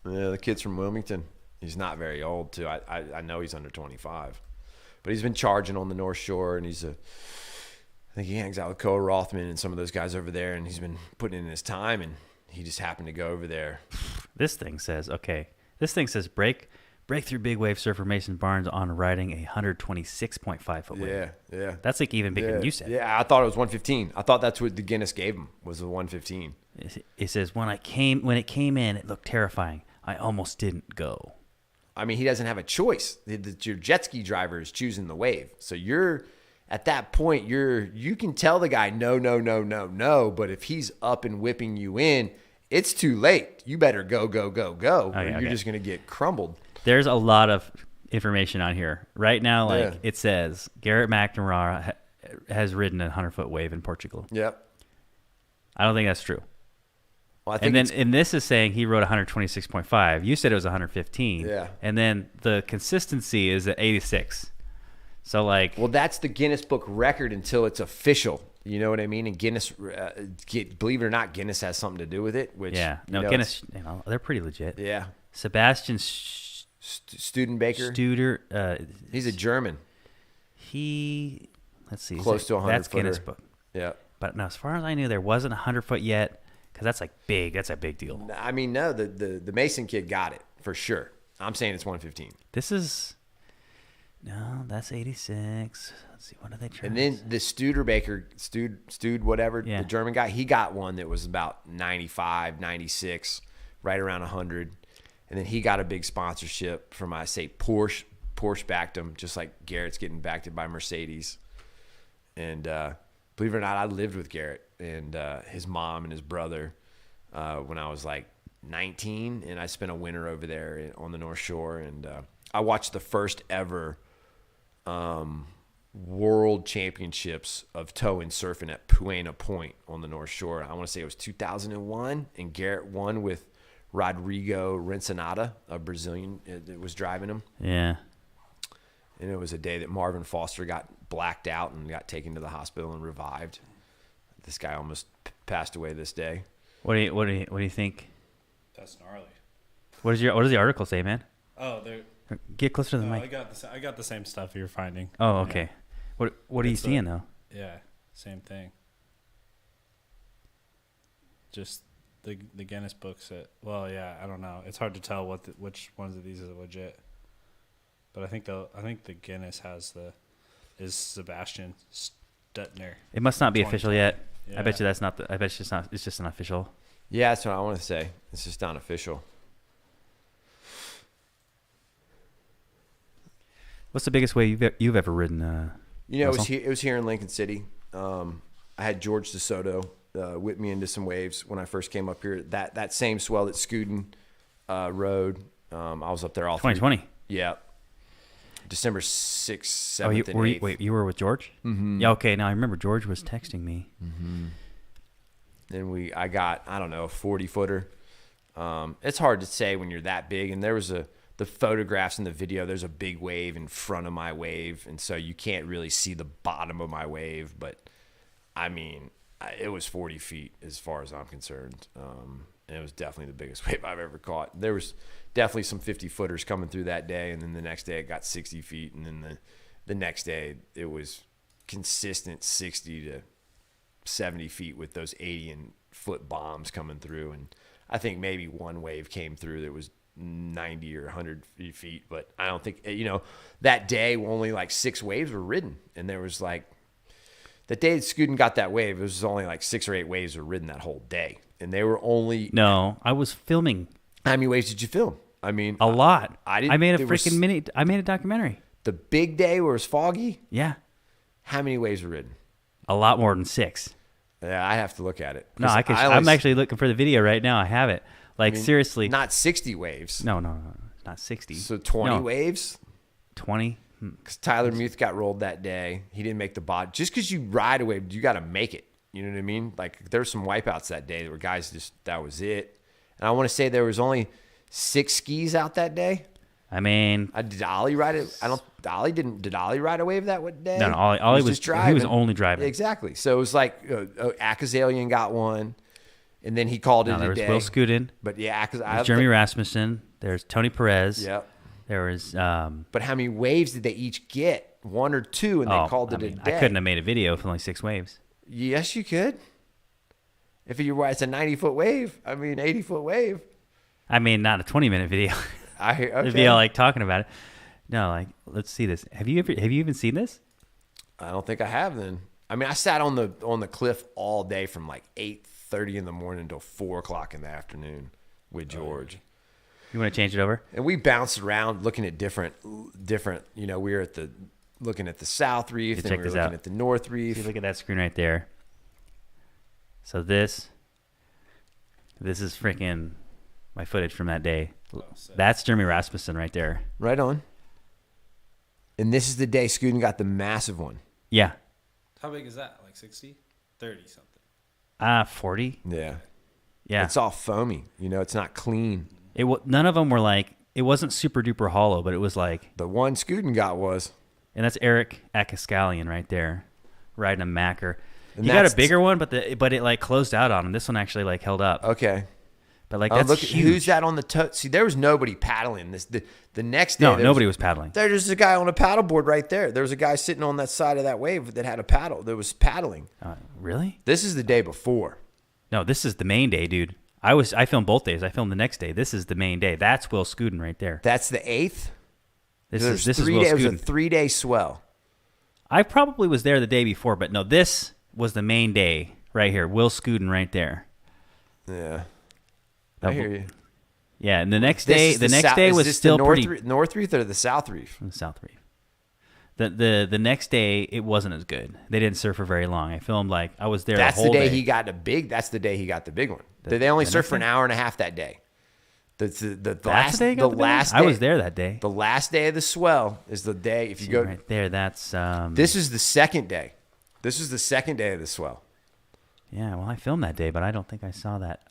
Yeah, the kid's from Wilmington. He's not very old, too. I know he's under 25. But he's been charging on the North Shore, and I think he hangs out with Koa Rothman and some of those guys over there, and he's been putting in his time, and he just happened to go over there. This thing says breakthrough big wave surfer Mason Barnes on riding a 126.5 foot wave. Yeah. That's like even bigger than you said. Yeah, I thought it was 115. I thought that's what the Guinness gave him, was the 115. It says when it came in, it looked terrifying. I almost didn't go. I mean, he doesn't have a choice. Your jet ski driver is choosing the wave. So you're at that point, you can tell the guy no. But if he's up and whipping you in, it's too late. You better go. Or you're just going to get crumbled. There's a lot of information on here right now. It says Garrett McNamara has ridden a 100-foot wave in Portugal. Yep. I don't think that's true. Well, I think and this is saying he rode 126.5. You said it was 115. Yeah. And then the consistency is at 86. So well, that's the Guinness Book record until it's official. You know what I mean? And Guinness, believe it or not, Guinness has something to do with it. Which Guinness, they're pretty legit. Yeah. Sebastian Studenbaker. Studer. He's a German. Let's see. Close to 100 That's footer. Guinness Book. Yeah. But no, as far as I knew, there wasn't a 100-foot yet, because that's big. That's a big deal. I mean, no, the Mason kid got it for sure. I'm saying it's 115. That's 86. Let's see, what are they trying? And then the Studerbaker, Stud whatever, Yeah. the German guy, he got one that was about 95, 96, right around 100. And then he got a big sponsorship from, I say, Porsche. Porsche backed him, just like Garrett's getting backed by Mercedes. And believe it or not, I lived with Garrett and his mom and his brother when I was like 19, and I spent a winter over there on the North Shore. And I watched the first ever World Championships of towing surfing at Puena Point on the North Shore. I want to say it was 2001, and Garrett won with Rodrigo Rensenada, a Brazilian that was driving him. Yeah. And it was a day that Marvin Foster got blacked out and got taken to the hospital and revived. This guy almost passed away this day. What do you think? That's gnarly. What does the article say, man? Oh, there. Get closer to the No, mic. I got the same stuff you're finding. Oh, okay. Yeah. What are you seeing though? Yeah, same thing. Just the Guinness books. Well, yeah, I don't know. It's hard to tell which ones of these are legit. But I think the Guinness is Sebastian Stettner. It must not be official yet. Yeah. I bet you that's not. I bet you it's not. It's just an official. Yeah, that's what I want to say. It's just not official. What's the biggest wave you've ever ridden? It Russell? was here in Lincoln City. I had George DeSoto whip me into some waves when I first came up here. That same swell that Scuden rode. I was up there all 2020. Yeah. December 6th, 7th, and 8th. Wait, you were with George? Mm-hmm. Yeah, okay. Now I remember George was texting me. Mm-hmm. Then I got, I don't know, a 40-footer. It's hard to say when you're that big. And there was the photographs in the video, there's a big wave in front of my wave. And so you can't really see the bottom of my wave. But, I mean, it was 40 feet as far as I'm concerned. And it was definitely the biggest wave I've ever caught. There was definitely some 50-footers coming through that day. And then the next day it got 60 feet. And then the next day it was consistent 60 to 70 feet with those 80-foot bombs coming through. And I think maybe one wave came through that was 90 or 100 feet. But I don't think, that day only like 6 waves were ridden. And there was like, the day that Scuden got that wave, it was only like 6 or 8 waves were ridden that whole day. And they were only... No, I was filming. How many waves did you film? I mean... A lot. I didn't... I made I made a documentary. The big day where it was foggy? Yeah. How many waves were ridden? A lot more than 6. Yeah, I have to look at it. No, I'm actually looking for the video right now. I have it. Like, seriously. Not 60 waves. No. Not 60. So 20 waves? 20? Because Tyler Muth got rolled that day. He didn't make the bod. Just because you ride a wave, you got to make it. You know what I mean? Like, there's some wipeouts that day that were guys just, that was it. And I want to say there was only 6 skis out that day. I mean... Did Ollie ride it? Did Ollie ride a wave that day? No, Ollie was just driving. He was only driving. Exactly. So it was like Akazalian got one, and then he called it a day. There was Will Scuden. But yeah, Jeremy Rasmussen. There's Tony Perez. Yep. There was... but how many waves did they each get? 1 or 2, and they called it a day. I couldn't have made a video with only 6 waves. Yes, you could. If it's a 90-foot wave, 80-foot wave. I mean, not a 20-minute video. I hear. Okay. The video, like, talking about it. No, like, let's see this. Have you even seen this? I don't think I have. Then I sat on the cliff all day from like 8:30 in the morning until 4 o'clock in the afternoon with George. You want to change it over? And we bounced around looking at different. We were looking at the South Reef, then we were looking at the North Reef. See, look at that screen right there. So this is freaking my footage from that day. That's Jeremy Rasmussen right there. Right on. And this is the day Scuden got the massive one. Yeah. How big is that? Like 60? 30 something? 40. Yeah. Yeah. It's all foamy. It's not clean. None of them were like, it wasn't super duper hollow, but it was like. The one Scuden got was. And that's Eric Akascalian right there, riding a Macker. He got a bigger one, but it like closed out on him. This one actually like held up. Okay. But like that's huge. Who's that on the tote? See, there was nobody paddling this. The next day, nobody was paddling. There's a guy on a paddleboard right there. There was a guy sitting on that side of that wave that had a paddle. That was paddling. Really? This is the day before. No, this is the main day, dude. I filmed both days. I filmed the next day. This is the main day. That's Will Scuden right there. That's the 8th. This is Will Scuden. It was a 3-day swell. I probably was there the day before, but no, this was the main day right here. Will Scuden right there. Yeah. I hear you. Yeah, and the next day was still pretty. North Reef or the South Reef? South Reef. The next day it wasn't as good. They didn't surf for very long. I filmed I was there. That's the whole day day. he got the big. That's the day he got the big one. They only surfed for an hour and a half that day. The last day. I was there that day. The last day of the swell is the day. If you go right there, that's. This is the second day. This is the second day of the swell. Yeah, well, I filmed that day, but I don't think I saw that.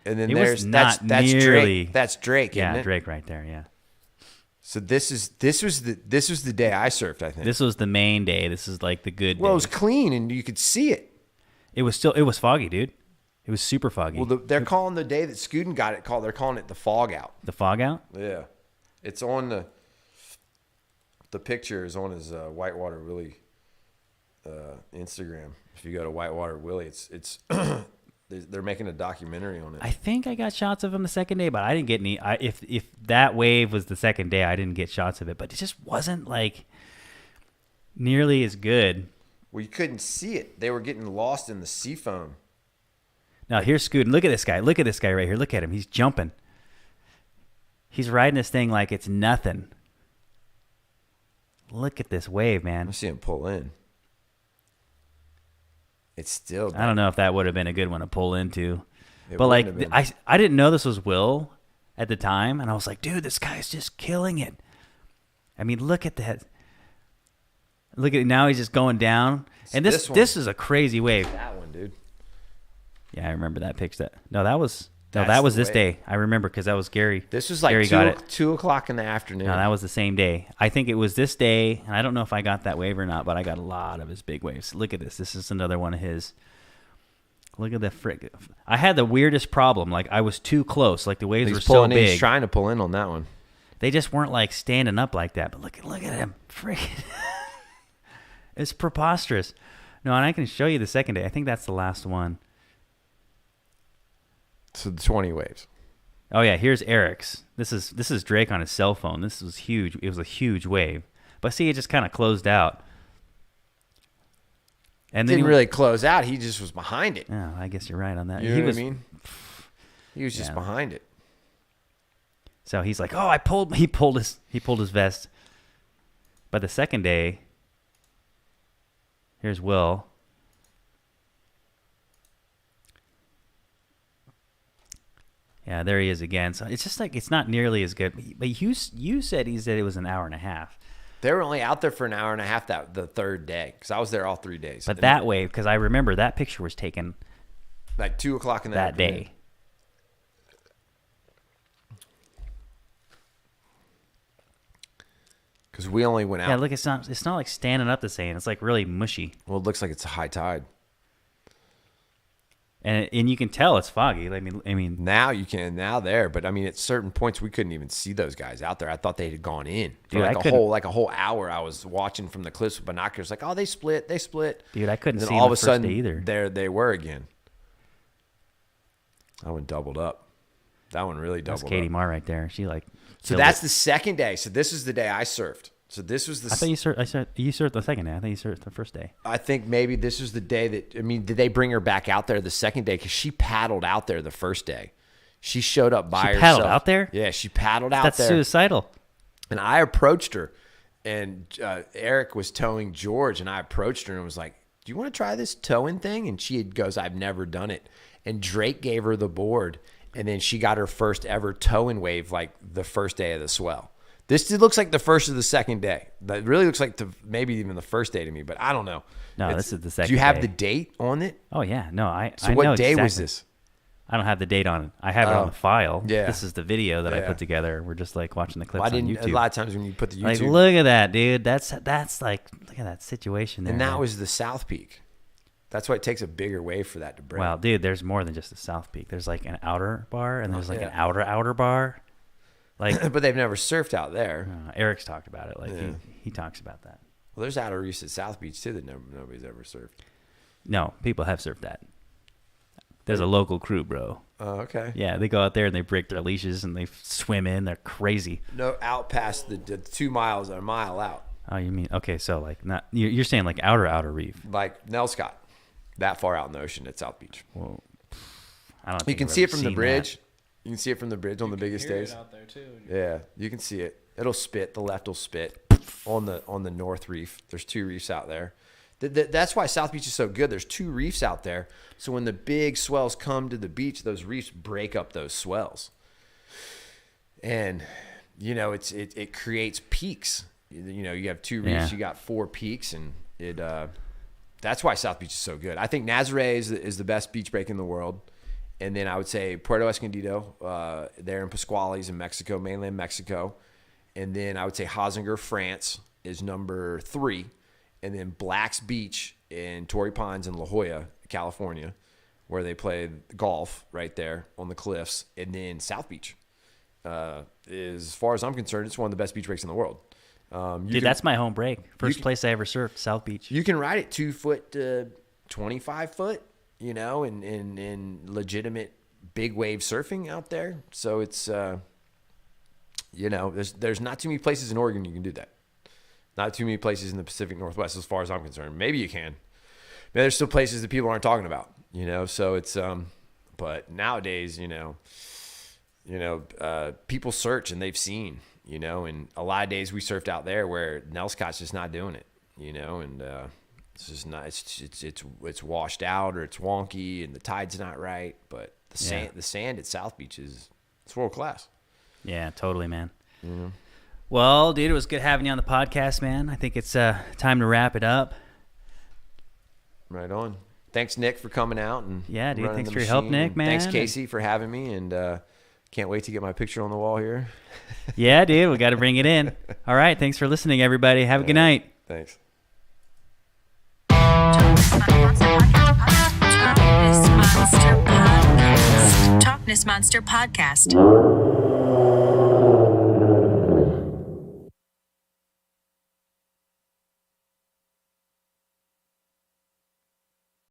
And then that's nearly Drake. That's Drake. Yeah, isn't it? Drake right there. Yeah. So this was the day I surfed. I think this was the main day. This is the good. Well, day. it was clean and you could see it. It was foggy, dude. It was super foggy. Well, they're calling the day that Scooten got it they're calling it the fog out. The fog out? Yeah, it's on the picture is on his Whitewater Willie Instagram. If you go to Whitewater Willie, it's they're making a documentary on it. I think I got shots of him the second day, but I didn't get any. If that wave was the second day, I didn't get shots of it. But it just wasn't nearly as good. Well, you couldn't see it. They were getting lost in the sea foam. Now here's Scooten. Look at this guy. Look at this guy right here. Look at him. He's jumping. He's riding this thing like it's nothing. Look at this wave, man. I see him pull in. It's still. I don't know if that would have been a good one to pull into, but I didn't know this was Will at the time, and I was like, dude, this guy's just killing it. I mean, look at that. Look at it now. He's just going down, and this is a crazy wave. That one, dude. Yeah, I remember that picture. That was this day. I remember because that was Gary. This was Gary got it. 2 o'clock in the afternoon. No, that was the same day. I think it was this day, and I don't know if I got that wave or not, but I got a lot of his big waves. Look at this. This is another one of his. Look at the frick. I had the weirdest problem. I was too close. The waves were so big. He's trying to pull in on that one. They just weren't standing up like that. But look at him. Freaking. It's preposterous. No, and I can show you the second day. I think that's the last one. So the 20 waves. Oh yeah, here's Eric's. This is Drake on his cell phone. This was huge. It was a huge wave. But see, it just kind of closed out. And then didn't really close out. He just was behind it. Yeah, I guess you're right on that. You know what I mean? He was just behind it. So he's like, "Oh, he pulled his vest." But the second day, here's Will. Yeah, there he is again. So it's just it's not nearly as good. But you said it was an hour and a half. They were only out there for an hour and a half the third day because I was there all 3 days. But that wave, because I remember that picture was taken 2 o'clock in the that afternoon. day. Because we only went out. Yeah, look, it's not like standing up the same. It's really mushy. Well, it looks like it's a high tide. And you can tell it's foggy. I mean, now you can but I mean, at certain points we couldn't even see those guys out there. I thought they had gone in for dude, a whole hour. I was watching from the cliffs with binoculars, oh, they split. Dude, I couldn't see all of the a sudden first day either. There they were again. That one doubled up. That one really doubled. That's Katie up. Marr right there. She So that's the second day. So this is the day I surfed. So this was the. I thought you surfed the second day. I think you surfed the first day. I think maybe this was the day that. I mean, did they bring her back out there the second day? Because she paddled out there the first day. She showed up by herself. She paddled out there? Yeah, she paddled out there. That's suicidal. And I approached her, and Eric was towing George, and I approached her and was like, "Do you want to try this towing thing?" And she goes, "I've never done it." And Drake gave her the board, and then she got her first ever towing wave the first day of the swell. This looks like the first or the second day. That really looks like maybe even the first day to me, but I don't know. No, this is the second day. Do you have the date on it? Oh, yeah. No, I So I what know day was exactly. this? I don't have the date on it. I have it on the file. Yeah. This is the video that I Yeah. put together. We're just watching the clips Well, on YouTube. A lot of times when you put the YouTube. Look at that, dude. That's look at that situation there. And that man. was the South Peak. That's why it takes a bigger wave for that to break. Well, dude, there's more than just the South Peak. There's an outer bar, and there's an outer bar. But they've never surfed out there. Eric's talked about it. He talks about that. Well, there's outer reefs at South Beach too that nobody's ever surfed. No, people have surfed that. There's a local crew, bro. Oh, okay. Yeah, they go out there and they break their leashes and they swim in. They're crazy. No, out past the 2 miles or a mile out. Oh, you mean okay? So not you're saying outer reef, like Nelscott, that far out in the ocean at South Beach. Well, I don't. You think can I've see it ever from the seen bridge. that. You can see it from the bridge on the biggest days. Out there too. Yeah, you can see it. It'll spit. The left will spit on the north reef. There's 2 reefs out there. That's why South Beach is so good. There's 2 reefs out there. So when the big swells come to the beach, those reefs break up those swells. And, you know, it creates peaks. You know, you have 2 reefs, you got 4 peaks, and that's why South Beach is so good. I think Nazare is the best beach break in the world. And then I would say Puerto Escondido, there in Pasquales in Mexico, mainland Mexico. And then I would say Hosinger, France is number 3. And then Black's Beach in Torrey Pines in La Jolla, California, where they play golf right there on the cliffs. And then South Beach is, as far as I'm concerned, it's one of the best beach breaks in the world. Dude, that's my home break. First place I ever surfed, South Beach. You can ride it 2 foot to 25 foot, you know, in legitimate big wave surfing out there. So it's, you know, there's not too many places in Oregon you can do that. Not too many places in the Pacific Northwest, as far as I'm concerned. Maybe you can. But there's still places that people aren't talking about, you know. So it's, but nowadays, you know, people search and they've seen, you know. And a lot of days we surfed out there where Nelscott's just not doing it, you know. And it's just not. It's washed out or it's wonky and the tide's not right. But the sand at South Beach it's world class. Yeah, totally, man. Mm-hmm. Well, dude, it was good having you on the podcast, man. I think it's time to wrap it up. Right on. Thanks, Nick, for coming out. And yeah, dude, thanks the for your help, machine. Nick, man. Thanks, Casey, for having me. And can't wait to get my picture on the wall here. Yeah, dude, we got to bring it in. All right, thanks for listening, everybody. Have a good night. Thanks. Talkness Monster Podcast.